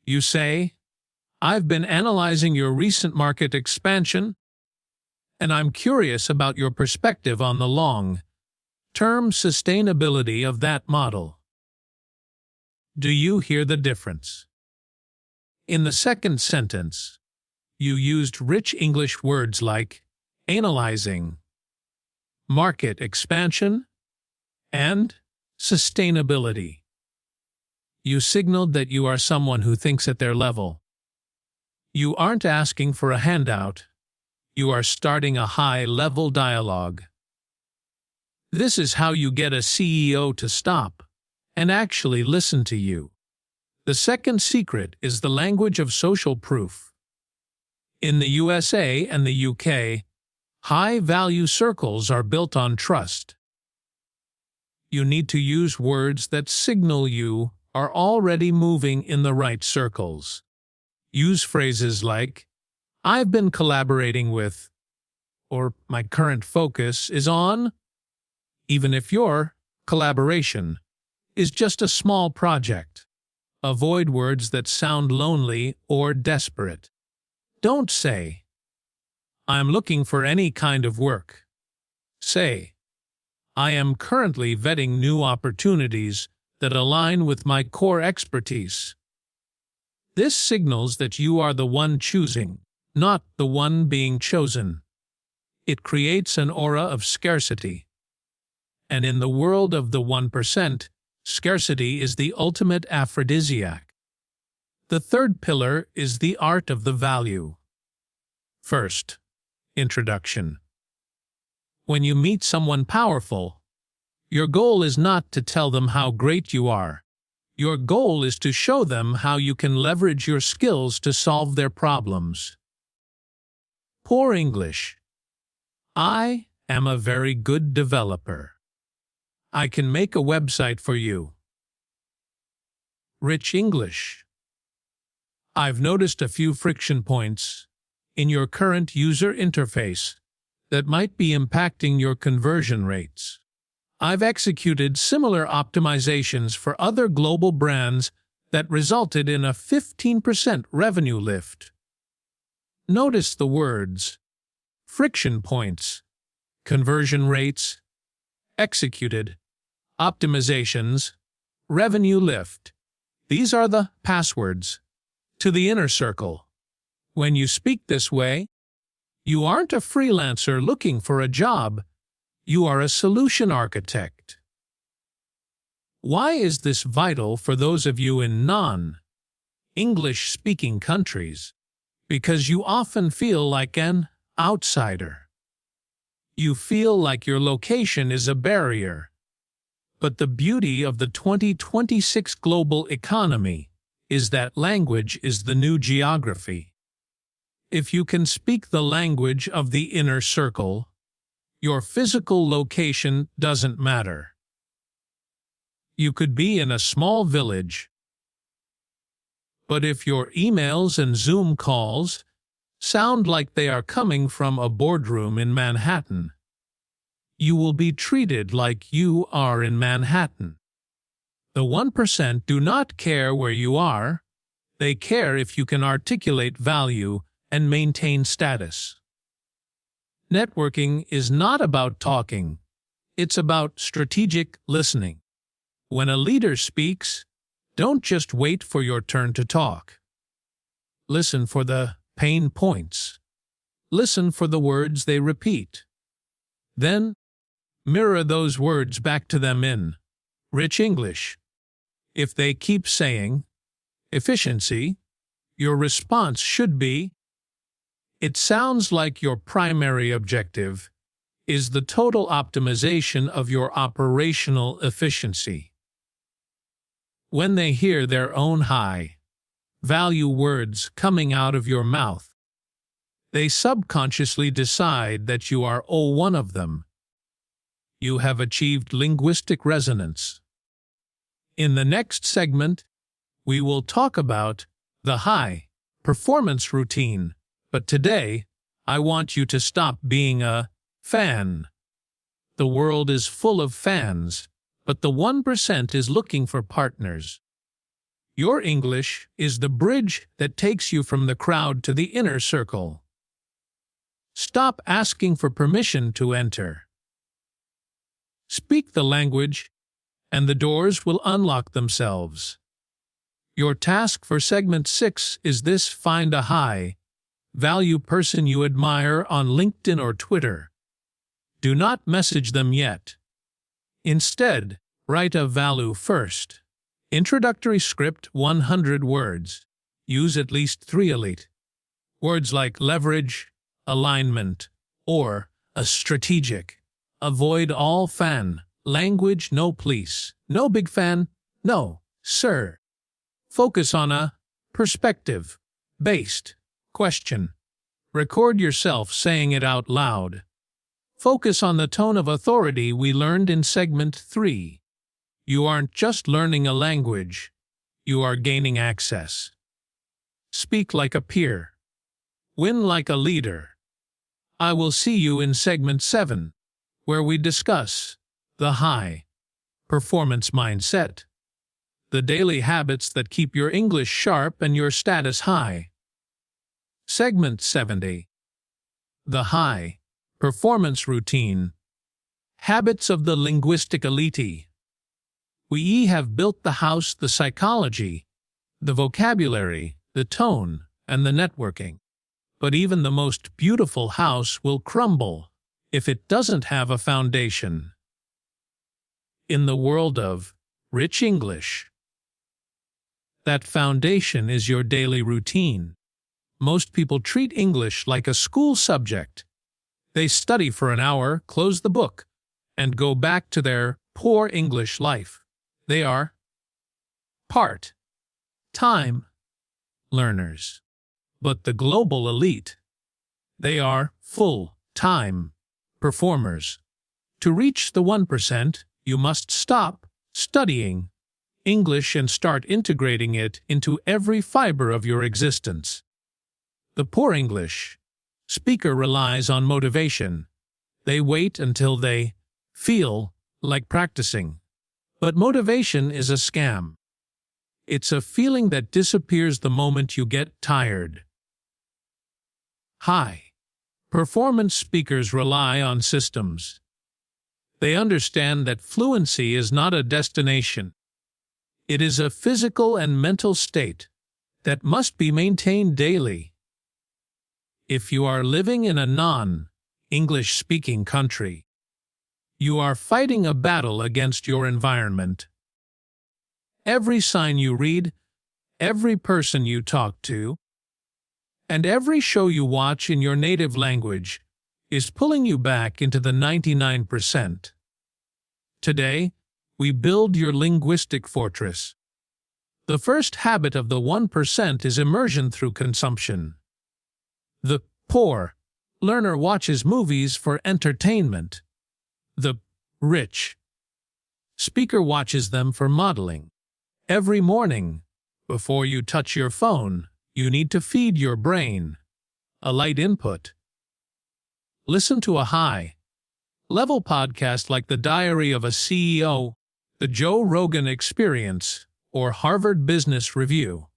[SPEAKER 1] you say, "I've been analyzing your recent market expansion, and I'm curious about your perspective on the long-term sustainability of that model." Do you hear the difference? In the second sentence, you used rich English words like analyzing, market expansion, and sustainability. You signaled that you are someone who thinks at their level. You aren't asking for a handout. You are starting a high-level dialogue. This is how you get a CEO to stop and actually listen to you. The second secret is the language of social proof. In the USA and the UK, high-value circles are built on trust. You need to use words that signal you are already moving in the right circles. Use phrases like, "I've been collaborating with," or "my current focus is on," even if your collaboration is just a small project. Avoid words that sound lonely or desperate. Don't say, "I'm looking for any kind of work." Say, I am currently vetting new opportunities that align with my core expertise. This signals that you are the one choosing, not the one being chosen. It creates an aura of scarcity. And in the world of the 1%, scarcity is the ultimate aphrodisiac. The third pillar is the art of the value. First, introduction. When you meet someone powerful, your goal is not to tell them how great you are. Your goal is to show them how you can leverage your skills to solve their problems. Poor English. I am a very good developer. I can make a website for you. Rich English. I've noticed a few friction points in your current user interface that might be impacting your conversion rates. I've executed similar optimizations for other global brands that resulted in a 15% revenue lift. Notice the words: friction points, conversion rates, executed, optimizations, revenue lift. These are the passwords to the inner circle. When you speak this way, you aren't a freelancer looking for a job. You are a solution architect. Why is this vital for those of you in non-English speaking countries? Because you often feel like an outsider. You feel like your location is a barrier. But the beauty of the 2026 global economy is that language is the new geography. If you can speak the language of the inner circle, your physical location doesn't matter. You could be in a small village, but if your emails and Zoom calls sound like they are coming from a boardroom in Manhattan, you will be treated like you are in Manhattan. The 1% do not care where you are. They care if you can articulate value and maintain status. Networking is not about talking. It's about strategic listening. When a leader speaks, don't just wait for your turn to talk. Listen for the pain points. Listen for the words they repeat. Then, mirror those words back to them in rich English. If they keep saying efficiency, your response should be, it sounds like your primary objective is the total optimization of your operational efficiency. When they hear their own high-value words coming out of your mouth, they subconsciously decide that you are one of them. You have achieved linguistic resonance. In the next segment, we will talk about the high-performance routine. But today, I want you to stop being a fan. The world is full of fans, but the 1% is looking for partners. Your English is the bridge that takes you from the crowd to the inner circle. Stop asking for permission to enter. Speak the language, and the doors will unlock themselves. Your task for segment 6 is this: find a high-value person you admire on LinkedIn or Twitter. Do not message them yet. Instead, write a value first. Introductory script: 100 words. Use at least 3 elite words like leverage, alignment, or a strategic. Avoid all fan language. No please, no big fan, no sir. Focus on a perspective-based question. Record yourself saying it out loud. Focus on the tone of authority we learned in segment 3. You aren't just learning a language, you are gaining access. Speak like a peer. Win like a leader. I will see you in segment 7, where we discuss the high-performance mindset, the daily habits that keep your English sharp and your status high. Segment 70. The high-performance routine. Habits of the linguistic elite. We have built the house, the psychology, the vocabulary, the tone, and the networking. But even the most beautiful house will crumble if it doesn't have a foundation. In the world of rich English, that foundation is your daily routine. Most people treat English like a school subject. They study for an hour, close the book, and go back to their poor English life. They are part-time learners. But the global elite, they are full-time performers. To reach the 1%, you must stop studying English and start integrating it into every fiber of your existence. The poor English speaker relies on motivation. They wait until they feel like practicing. But motivation is a scam. It's a feeling that disappears the moment you get tired. High-performance speakers rely on systems. They understand that fluency is not a destination. It is a physical and mental state that must be maintained daily. If you are living in a non-English-speaking country, you are fighting a battle against your environment. Every sign you read, every person you talk to, and every show you watch in your native language is pulling you back into the 99%. Today, we build your linguistic fortress. The first habit of the 1% is immersion through consumption. The poor learner watches movies for entertainment. The rich speaker watches them for modeling. Every morning, before you touch your phone, you need to feed your brain a light input. Listen to a high-level podcast like The Diary of a CEO, The Joe Rogan Experience, or Harvard Business Review.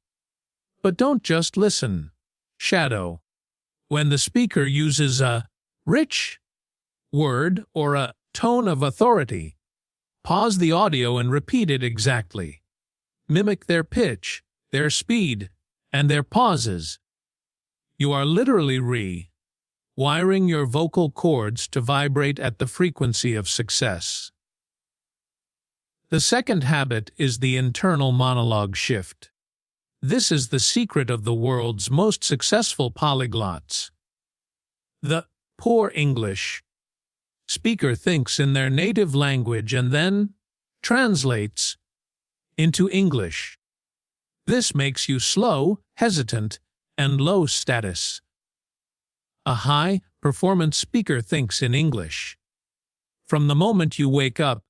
[SPEAKER 1] But don't just listen. Shadow. When the speaker uses a rich word or a tone of authority, pause the audio and repeat it exactly. Mimic their pitch, their speed, and their pauses. You are literally wiring your vocal cords to vibrate at the frequency of success. The second habit is the internal monologue shift. This is the secret of the world's most successful polyglots. The poor English speaker thinks in their native language and then translates into English. This makes you slow, hesitant, and low status. A high-performance speaker thinks in English. From the moment you wake up,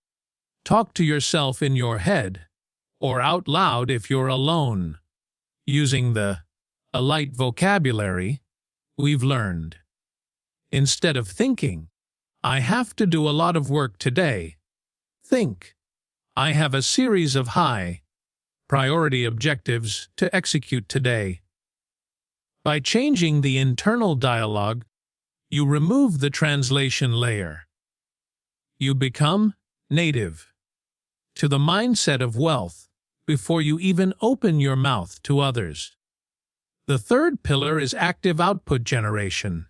[SPEAKER 1] talk to yourself in your head, or out loud if you're alone, using the light vocabulary we've learned. Instead of thinking, I have to do a lot of work today, think, I have a series of high-priority objectives to execute today. By changing the internal dialogue, you remove the translation layer. You become native to the mindset of wealth before you even open your mouth to others. The third pillar is active output generation.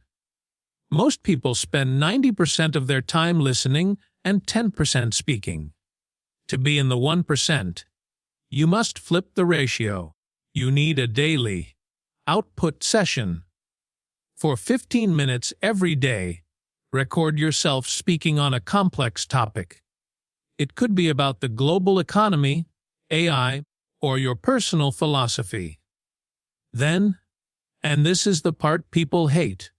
[SPEAKER 1] Most people spend 90% of their time listening and 10% speaking. To be in the 1%, you must flip the ratio. You need a daily output session. For 15 minutes every day, record yourself speaking on a complex topic. It could be about the global economy, AI, or your personal philosophy. Then, and this is the part people hate,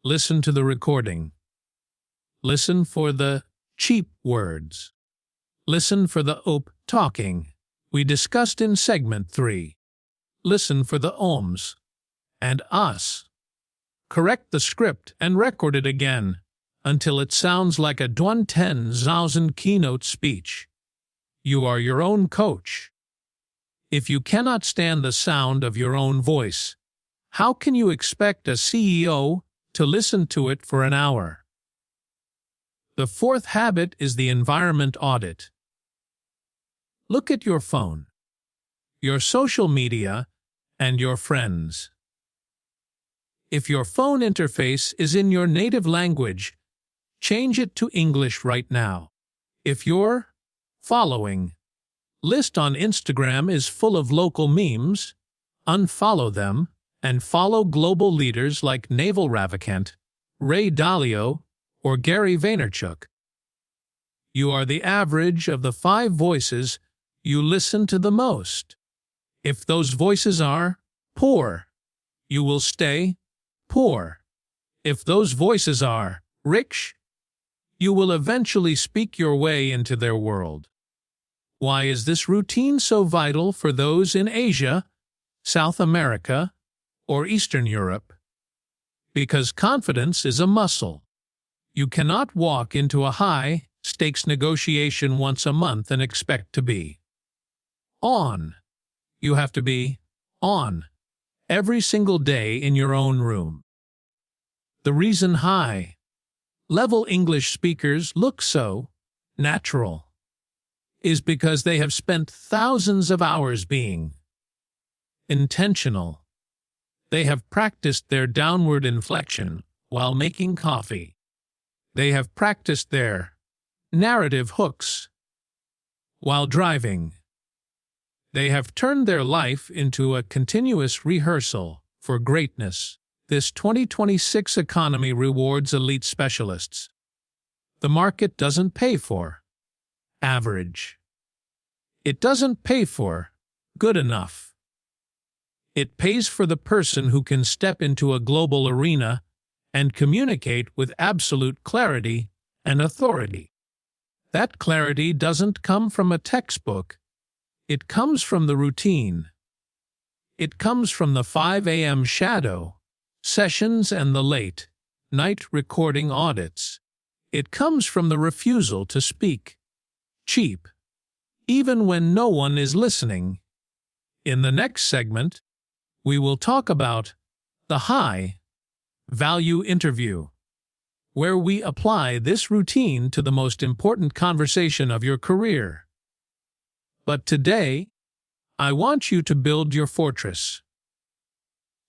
[SPEAKER 1] listen to the recording. Listen for the cheap words. Listen for the talking we discussed in segment 3. Listen for the ohms and us. Correct the script and record it again until it sounds like a 10,000 keynote speech. You are your own coach. If you cannot stand the sound of your own voice, how can you expect a CEO to listen to it for an hour? The fourth habit is the environment audit. Look at your phone, your social media, and your friends. If your phone interface is in your native language, change it to English right now. If your following list on Instagram is full of local memes, unfollow them and follow global leaders like Naval Ravikant, Ray Dalio, or Gary Vaynerchuk. You are the average of the 5 voices you listen to the most. If those voices are poor, you will stay poor. If those voices are rich, you will eventually speak your way into their world. Why is this routine so vital for those in Asia, South America, or Eastern Europe? Because confidence is a muscle. You cannot walk into a high-stakes negotiation once a month and expect to be on. You have to be on every single day in your own room. The reason high-level English speakers look so natural is because they have spent thousands of hours being intentional. They have practiced their downward inflection while making coffee. They have practiced their narrative hooks while driving. They have turned their life into a continuous rehearsal for greatness. This 2026 economy rewards elite specialists. The market doesn't pay for average. It doesn't pay for good enough. It pays for the person who can step into a global arena and communicate with absolute clarity and authority. That clarity doesn't come from a textbook. It comes from the routine. It comes from the 5 a.m. shadow sessions and the late night recording audits. It comes from the refusal to speak cheap, even when no one is listening. In the next segment, we will talk about the high-value interview, where we apply this routine to the most important conversation of your career. But today, I want you to build your fortress.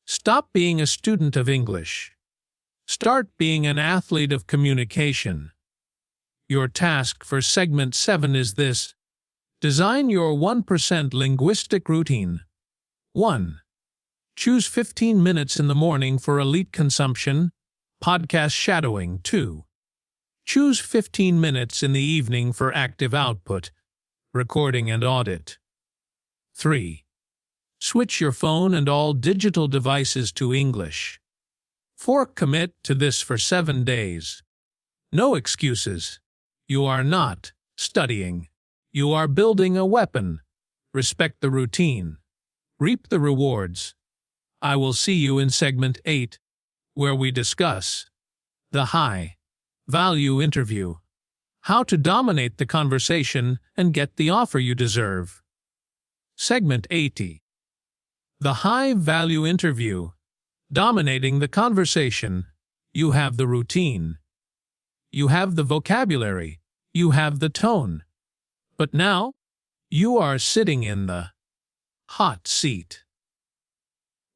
[SPEAKER 1] Stop being a student of English. Start being an athlete of communication. Your task for segment 7 is this: design your 1% linguistic routine. 1. Choose 15 minutes in the morning for elite consumption, podcast shadowing. 2. Choose 15 minutes in the evening for active output, recording and audit. 3. Switch your phone and all digital devices to English. 4. Commit to this for 7 days. No excuses. You are not studying. You are building a weapon. Respect the routine. Reap the rewards. I will see you in segment 8, where we discuss the high-value interview, how to dominate the conversation and get the offer you deserve. Segment 80. The high-value interview. Dominating the conversation. You have the routine. You have the vocabulary. You have the tone. But now, you are sitting in the hot seat.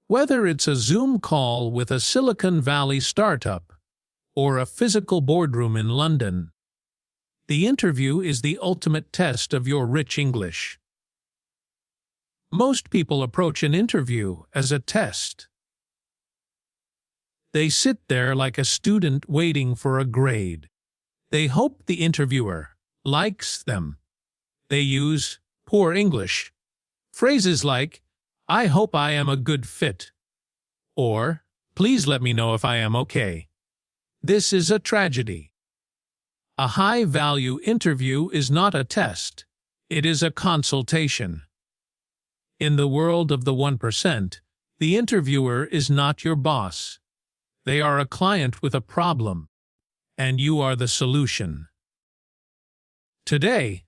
[SPEAKER 1] Whether it's a Zoom call with a Silicon Valley startup or a physical boardroom in London, the interview is the ultimate test of your rich English. Most people approach an interview as a test. They sit there like a student waiting for a grade. They hope the interviewer likes them. They use poor English. Phrases like, "I hope I am a good fit," or "Please let me know if I am okay." This is a tragedy. A high-value interview is not a test. It is a consultation. In the world of the 1%, the interviewer is not your boss. They are a client with a problem, and you are the solution. Today,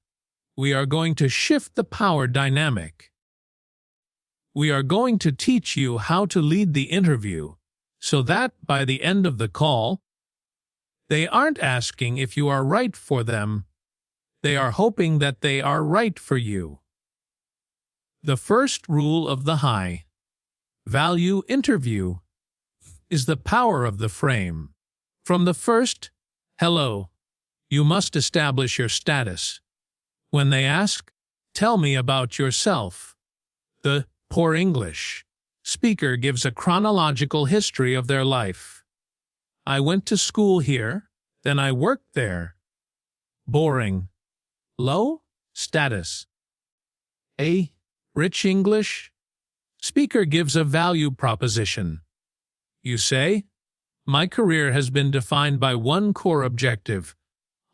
[SPEAKER 1] we are going to shift the power dynamic. We are going to teach you how to lead the interview so that by the end of the call, They aren't asking if you are right for them. They are hoping that they are right for you. The first rule of the high value interview is the power of the frame. From the first, hello, you must establish your status. When they ask, tell me about yourself, the poor English speaker gives a chronological history of their life. I went to school here, then I worked there. Boring. Low status. A rich English speaker gives a value proposition. You say, my career has been defined by one core objective: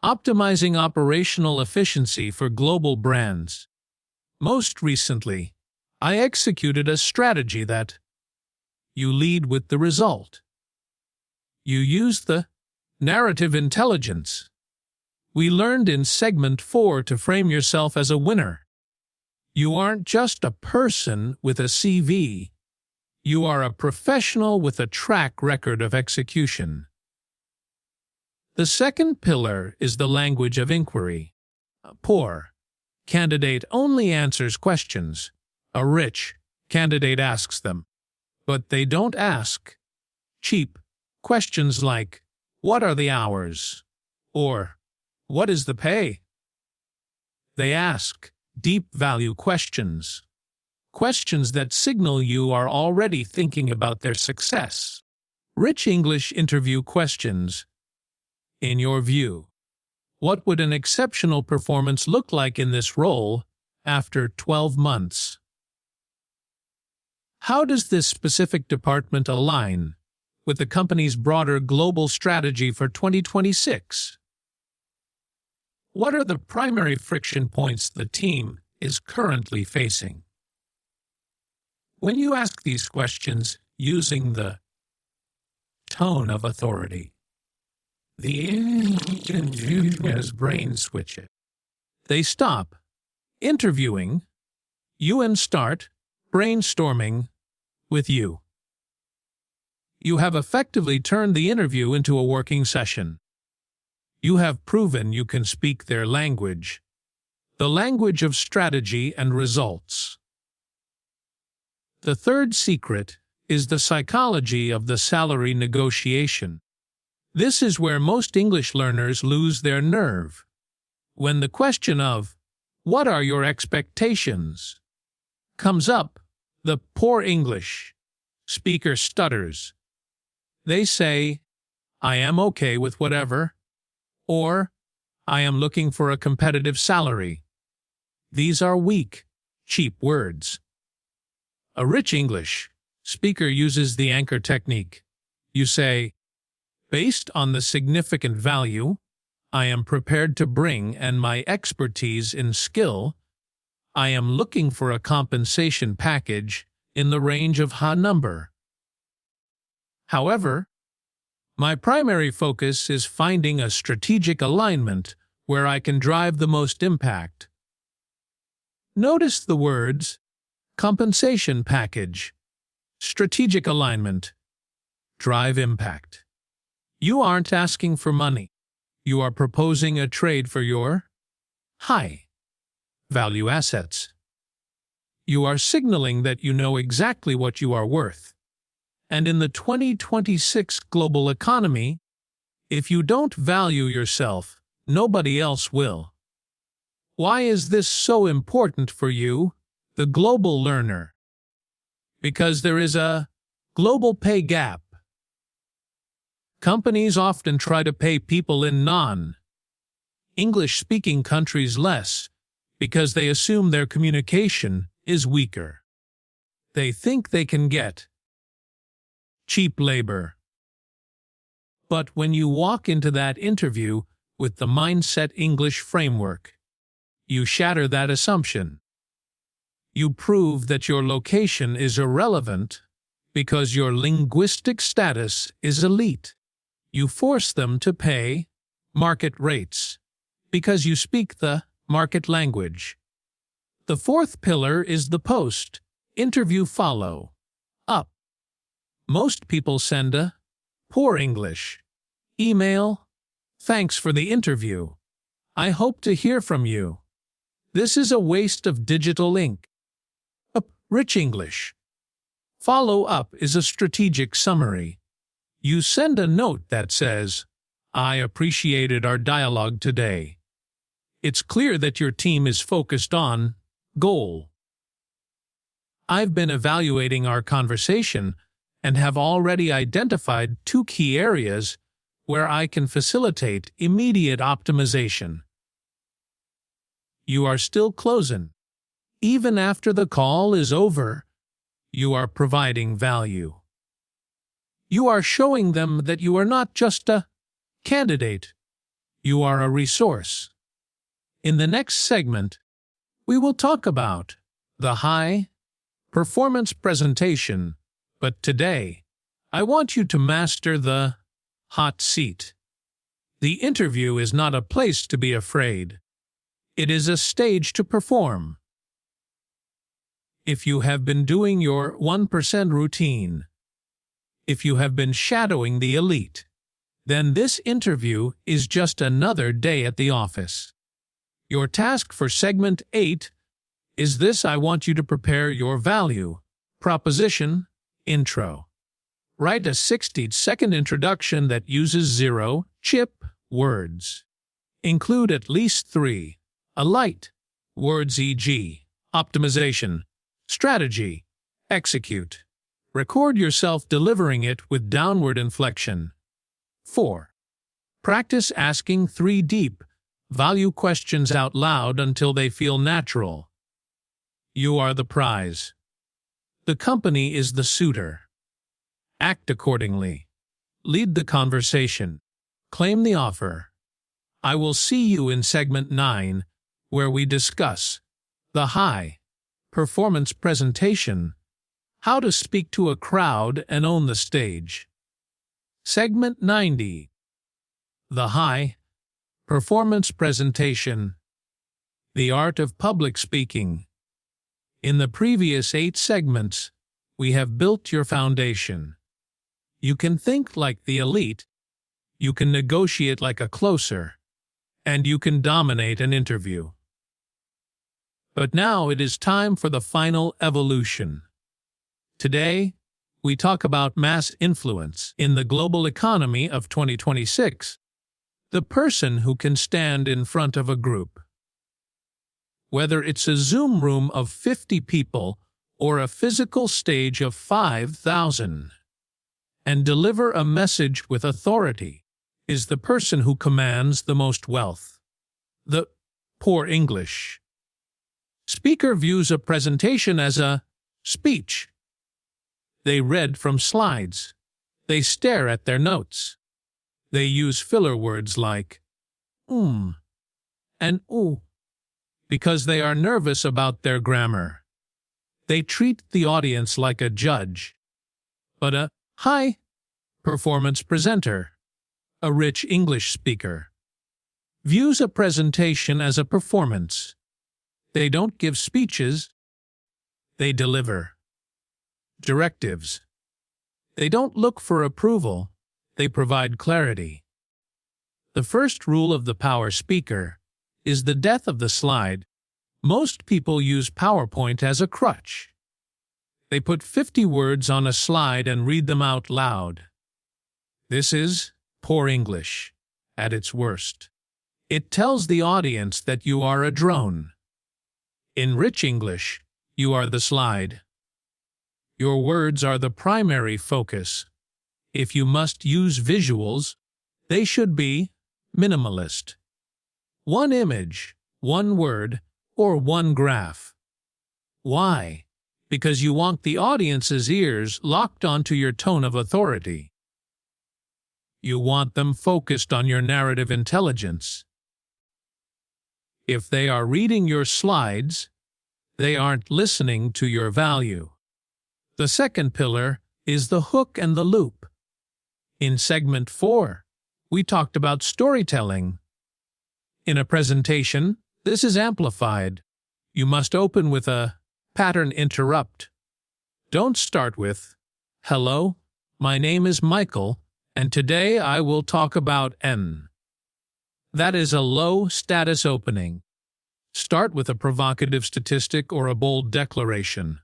[SPEAKER 1] optimizing operational efficiency for global brands. Most recently, I executed a strategy that you lead with the result. You use the narrative intelligence we learned in segment 4 to frame yourself as a winner. You aren't just a person with a CV. You are a professional with a track record of execution. The second pillar is the language of inquiry. A poor candidate only answers questions. A rich candidate asks them. But they don't ask cheap questions like, what are the hours? Or, what is the pay? They ask deep value questions. Questions that signal you are already thinking about their success. Rich English interview questions. In your view, what would an exceptional performance look like in this role after 12 months? How does this specific department align with the company's broader global strategy for 2026? What are the primary friction points the team is currently facing? When you ask these questions using the tone of authority, the interviewer's brain switches. They stop interviewing you and start brainstorming with you. You have effectively turned the interview into a working session. You have proven you can speak their language, the language of strategy and results. The third secret is the psychology of the salary negotiation. This is where most English learners lose their nerve. When the question of, what are your expectations, comes up, the poor English speaker stutters. They say, I am okay with whatever, or I am looking for a competitive salary. These are weak, cheap words. A rich English speaker uses the anchor technique. You say, based on the significant value I am prepared to bring and my expertise in skill, I am looking for a compensation package in the range of ha number. However, my primary focus is finding a strategic alignment where I can drive the most impact. Notice the words compensation package, strategic alignment, drive impact. You aren't asking for money. You are proposing a trade for your high-value assets. You are signaling that you know exactly what you are worth. And in the 2026 global economy, if you don't value yourself, nobody else will. Why is this so important for you, the global learner? Because there is a global pay gap. Companies often try to pay people in non-English-speaking countries less because they assume their communication is weaker. They think they can get cheap labor. But when you walk into that interview with the Mindset English framework, you shatter that assumption. You prove that your location is irrelevant because your linguistic status is elite. You force them to pay market rates because you speak the market language. The fourth pillar is the post-interview follow-up. Most people send a poor English email Thanks for the interview. I hope to hear from you. This is a waste of digital ink. Rich English. Follow up is a strategic summary. You send a note that says, I appreciated our dialogue today. It's clear that your team is focused on goal. I've been evaluating our conversation and have already identified 2 key areas where I can facilitate immediate optimization. You are still closing. Even after the call is over, you are providing value. You are showing them that you are not just a candidate, you are a resource. In the next segment, we will talk about the high performance presentation, but today, I want you to master the hot seat. The interview is not a place to be afraid. It is a stage to perform. If you have been doing your 1% routine, if you have been shadowing the elite, then this interview is just another day at the office. Your task for segment 8 is this: I want you to prepare your value proposition intro. Write a 60-second introduction that uses zero-chip words. Include at least 3 alight words, e.g., optimization, strategy, execute. Record yourself delivering it with downward inflection. 4. Practice asking 3 deep value questions out loud until they feel natural. You are the prize. The company is the suitor. Act accordingly. Lead the conversation. Claim the offer. I will see you in segment 9, where we discuss the high performance presentation, how to speak to a crowd and own the stage. Segment 90. The high performance presentation, the art of public speaking. In the previous 8 segments, we have built your foundation. You can think like the elite, you can negotiate like a closer, and you can dominate an interview. But now it is time for the final evolution. Today, we talk about mass influence in the global economy of 2026. The person who can stand in front of a group. Whether it's a Zoom room of 50 people or a physical stage of 5,000, and deliver a message with authority, is the person who commands the most wealth. The poor English speaker views a presentation as a speech. They read from slides. They stare at their notes. They use filler words like and ooh because they are nervous about their grammar. They treat the audience like a judge. But a high-performance presenter, a rich English speaker, views a presentation as a performance. They don't give speeches. They deliver directives. They don't look for approval. They provide clarity. The first rule of the power speaker is the death of the slide. Most people use PowerPoint as a crutch. They put 50 words on a slide and read them out loud. This is poor English at its worst. It tells the audience that you are a drone. In rich English, you are the slide. Your words are the primary focus. If you must use visuals, they should be minimalist. 1 image, 1 word, or 1 graph. Why? Because you want the audience's ears locked onto your tone of authority. You want them focused on your narrative intelligence. If they are reading your slides, they aren't listening to your value. The second pillar is the hook and the loop. In segment 4, we talked about storytelling. In a presentation, this is amplified. You must open with a pattern interrupt. Don't start with, "Hello, my name is Michael, and today I will talk about N." That is a low-status opening. Start with a provocative statistic or a bold declaration.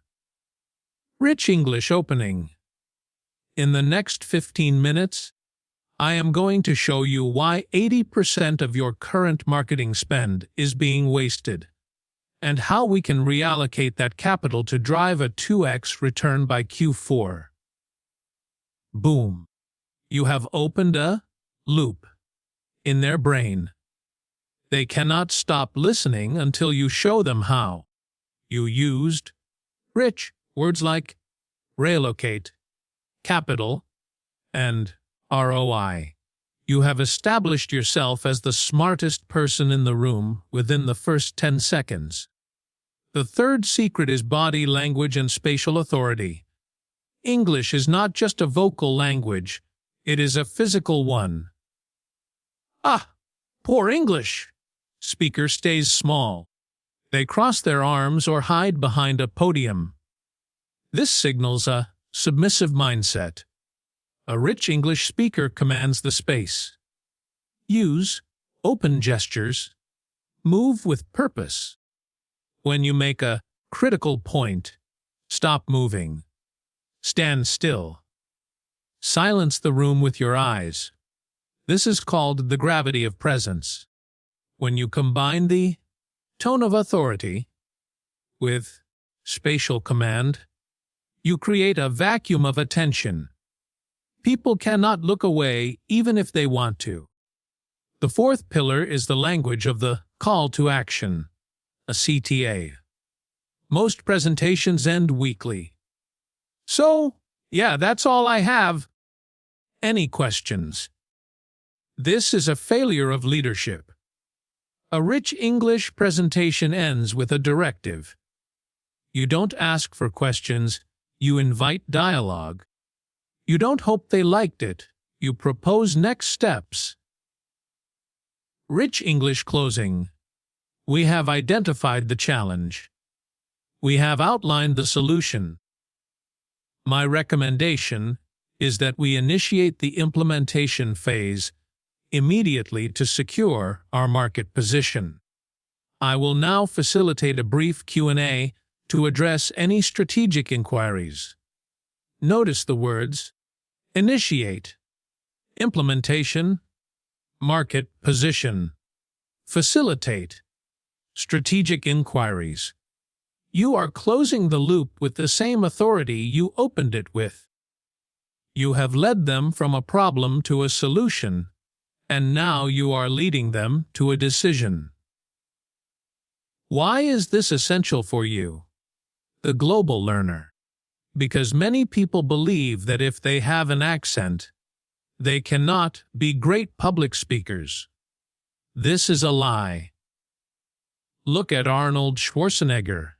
[SPEAKER 1] Rich English opening. In the next 15 minutes, I am going to show you why 80% of your current marketing spend is being wasted, and how we can reallocate that capital to drive a 2x return by Q4. Boom. You have opened a loop in their brain. They cannot stop listening until you show them how. You used rich words like relocate, capital, and ROI. You have established yourself as the smartest person in the room within the first 10 seconds. The third secret is body language and spatial authority. English is not just a vocal language, it is a physical one. Ah, poor English! Speaker stays small. They cross their arms or hide behind a podium. This signals a submissive mindset. A rich English speaker commands the space. Use open gestures. Move with purpose. When you make a critical point, stop moving. Stand still. Silence the room with your eyes. This is called the gravity of presence. When you combine the tone of authority with spatial command, you create a vacuum of attention. People cannot look away even if they want to. The fourth pillar is the language of the call to action, a CTA. Most presentations end weakly. So, yeah, that's all I have. Any questions? This is a failure of leadership. A rich English presentation ends with a directive. You don't ask for questions, you invite dialogue. You don't hope they liked it, you propose next steps. Rich English closing. We have identified the challenge. We have outlined the solution. My recommendation is that we initiate the implementation phase immediately to secure our market position. I will now facilitate a brief Q&A to address any strategic inquiries. Notice the words initiate, implementation, market position, facilitate, strategic inquiries. You are closing the loop with the same authority you opened it with. You have led them from a problem to a solution, and now you are leading them to a decision. Why is this essential for you, the global learner? Because many people believe that if they have an accent, they cannot be great public speakers. This is a lie. Look at Arnold Schwarzenegger.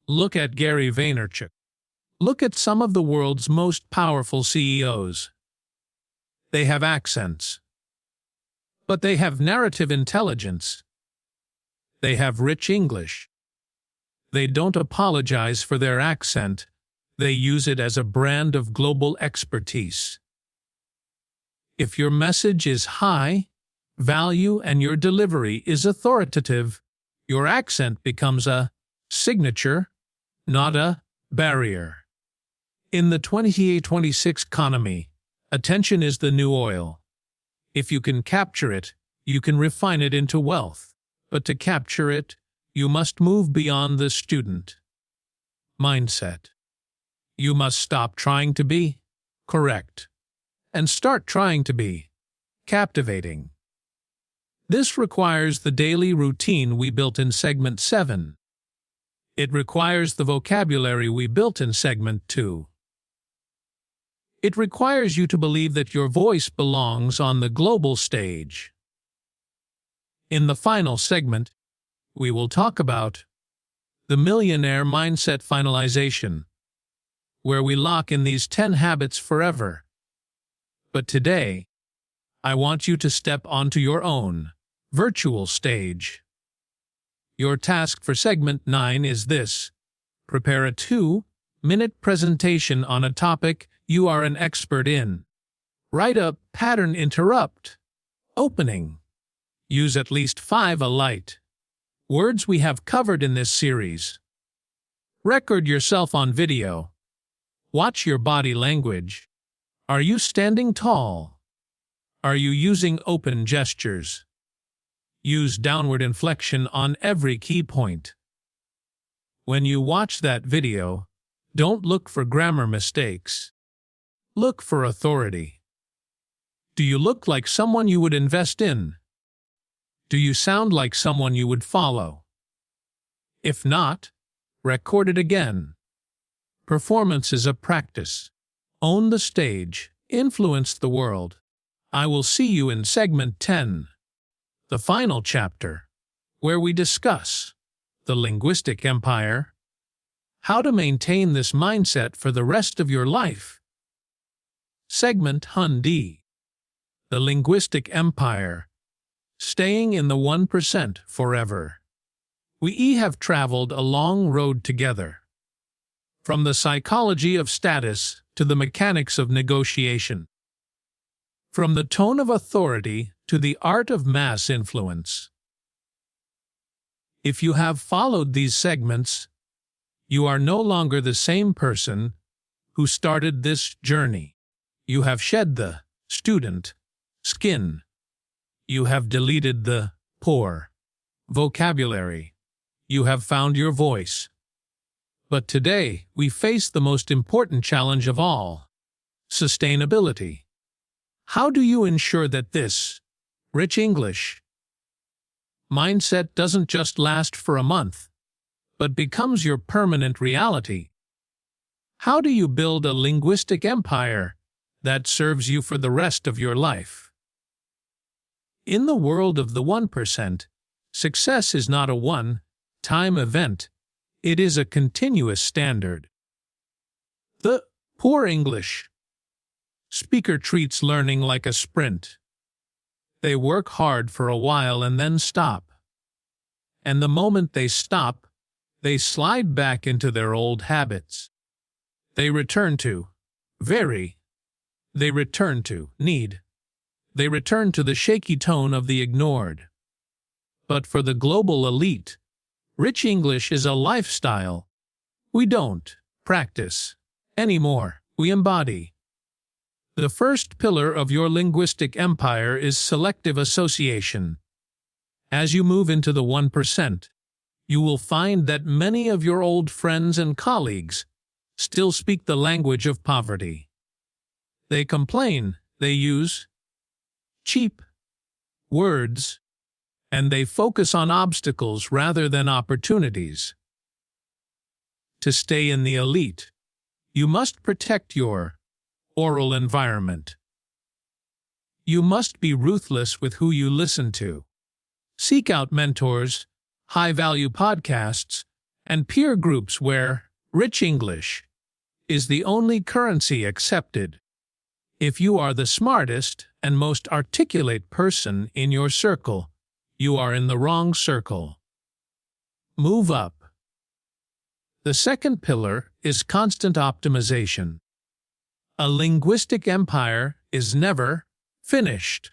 [SPEAKER 1] Look at Gary Vaynerchuk. Look at some of the world's most powerful CEOs. They have accents. But they have narrative intelligence. They have rich English. They don't apologize for their accent. They use it as a brand of global expertise. If your message is high value and your delivery is authoritative, your accent becomes a signature, not a barrier. In the 2026 economy, attention is the new oil. If you can capture it, you can refine it into wealth. But to capture it, you must move beyond the student mindset. You must stop trying to be correct and start trying to be captivating. This requires the daily routine we built in Segment 7. It requires the vocabulary we built in Segment 2. It requires you to believe that your voice belongs on the global stage. In the final segment, we will talk about the millionaire mindset finalization, where we lock in these 10 habits forever. But today, I want you to step onto your own virtual stage. Your task for Segment 9 is this: prepare a 2-minute presentation on a topic you are an expert in. Write a pattern interrupt opening Use at least 5 alike words we have covered in this series. Record yourself on video. Watch your body language. Are you standing tall? Are you using open gestures? Use downward inflection on every key point. When you watch that video, don't look for grammar mistakes. Look for authority. Do you look like someone you would invest in? Do you sound like someone you would follow? If not, record it again. Performance is a practice. Own the stage. Influence the world. I will see you in segment 10, the final chapter, where we discuss the linguistic empire, how to maintain this mindset for the rest of your life. Segment 1D, the linguistic empire, staying in the 1% forever. We have traveled a long road together. From the psychology of status to the mechanics of negotiation. From the tone of authority to the art of mass influence. If you have followed these segments, you are no longer the same person who started this journey. You have shed the student skin. You have deleted the poor vocabulary. You have found your voice. But today, we face the most important challenge of all: sustainability. How do you ensure that this rich English mindset doesn't just last for a month, but becomes your permanent reality? How do you build a linguistic empire that serves you for the rest of your life? In the world of the 1%, success is not a one-time event. It is a continuous standard. The poor English speaker treats learning like a sprint. They work hard for a while and then stop. And the moment they stop, they slide back into their old habits. They return to very. They return to need. They return to the shaky tone of the ignored. But for the global elite, rich English is a lifestyle. We don't practice anymore. We embody. The first pillar of your linguistic empire is selective association. As you move into the 1%, you will find that many of your old friends and colleagues still speak the language of poverty. They complain, they use cheap words, and they focus on obstacles rather than opportunities. To stay in the elite, you must protect your oral environment. You must be ruthless with who you listen to. Seek out mentors, high-value podcasts, and peer groups where rich English is the only currency accepted. If you are the smartest and most articulate person in your circle, you are in the wrong circle. Move up. The second pillar is constant optimization. A linguistic empire is never finished.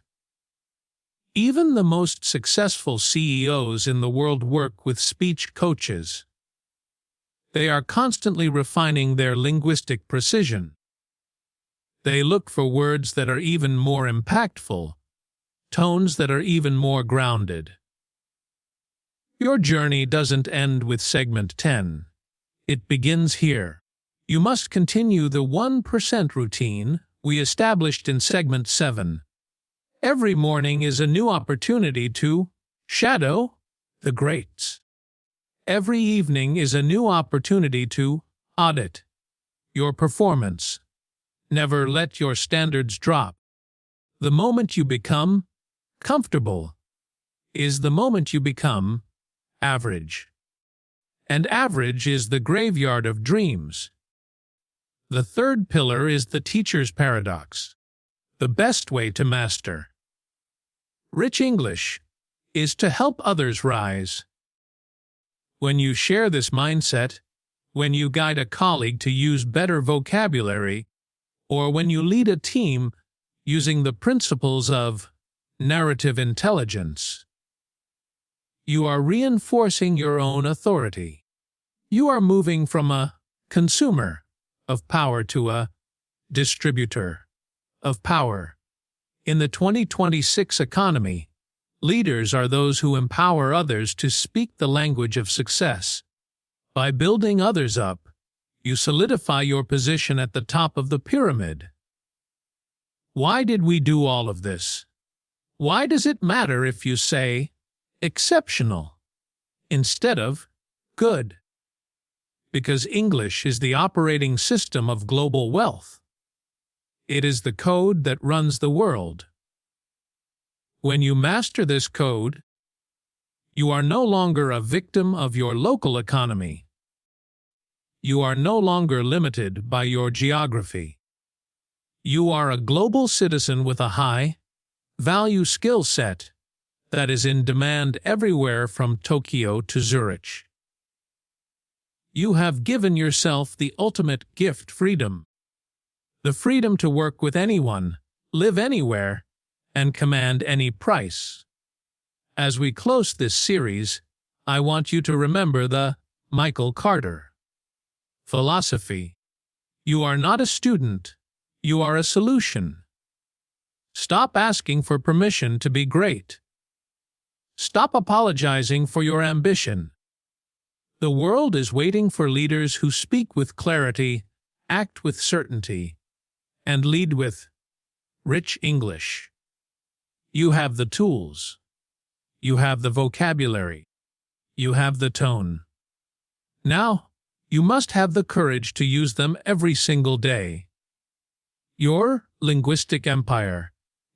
[SPEAKER 1] Even the most successful CEOs in the world work with speech coaches. They are constantly refining their linguistic precision. They look for words that are even more impactful, tones that are even more grounded. Your journey doesn't end with segment 10. It begins here. You must continue the 1% routine we established in segment 7. Every morning is a new opportunity to shadow the greats. Every evening is a new opportunity to audit your performance. Never let your standards drop. The moment you become comfortable is the moment you become average. And average is the graveyard of dreams. The third pillar is the teacher's paradox. The best way to master rich English is to help others rise. When you share this mindset, when you guide a colleague to use better vocabulary, or when you lead a team using the principles of narrative intelligence, You are reinforcing your own authority. You are moving from a consumer of power to a distributor of power. In the 2026 economy, leaders are those who empower others to speak the language of success. By building others up, you solidify your position at the top of the pyramid. Why did we do all of this? Why does it matter if you say exceptional instead of good? Because English is the operating system of global wealth. It is the code that runs the world. When you master this code, you are no longer a victim of your local economy. You are no longer limited by your geography. You are a global citizen with a high-value skill set that is in demand everywhere from Tokyo to Zurich. You have given yourself the ultimate gift: freedom. The freedom to work with anyone, live anywhere, and command any price. As we close this series, I want you to remember the Michael Carter philosophy. You are not a student, you are a solution. Stop asking for permission to be great. Stop apologizing for your ambition. The world is waiting for leaders who speak with clarity, act with certainty, and lead with rich English. You have the tools. You have the vocabulary. You have the tone. Now, you must have the courage to use them every single day. Your linguistic empire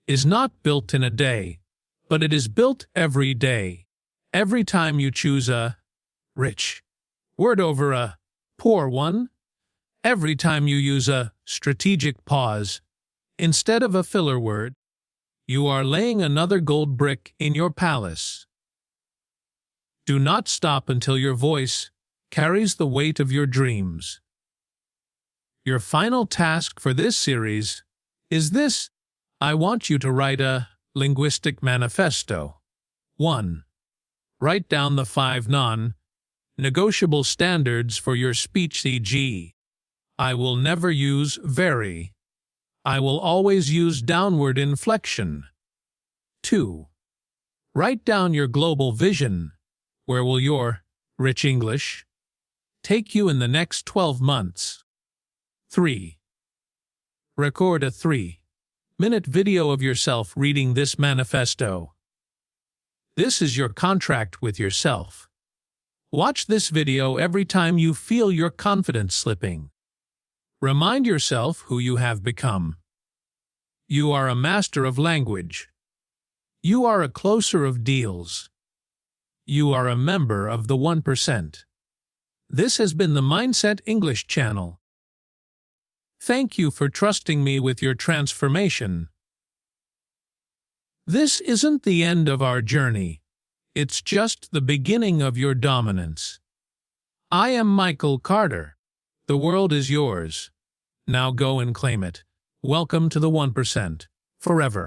[SPEAKER 1] is not built in a day, but it is built every day. Every time you choose a rich word over a poor one, every time you use a strategic pause instead of a filler word, you are laying another gold brick in your palace. Do not stop until your voice carries the weight of your dreams. Your final task for this series is this. I want you to write a linguistic manifesto. 1. Write down the 5 non-negotiable standards for your speech, e.g., I will never use very. I will always use downward inflection. 2. Write down your global vision. Where will your rich English take you in the next 12 months? 3. Record a 3-minute video of yourself reading this manifesto. This is your contract with yourself. Watch this video every time you feel your confidence slipping. Remind yourself who you have become. You are a master of language. You are a closer of deals. You are a member of the 1%. This has been the Mindset English channel. Thank you for trusting me with your transformation. This isn't the end of our journey. It's just the beginning of your dominance. I am Michael Carter. The world is yours. Now go and claim it. Welcome to the 1%. Forever.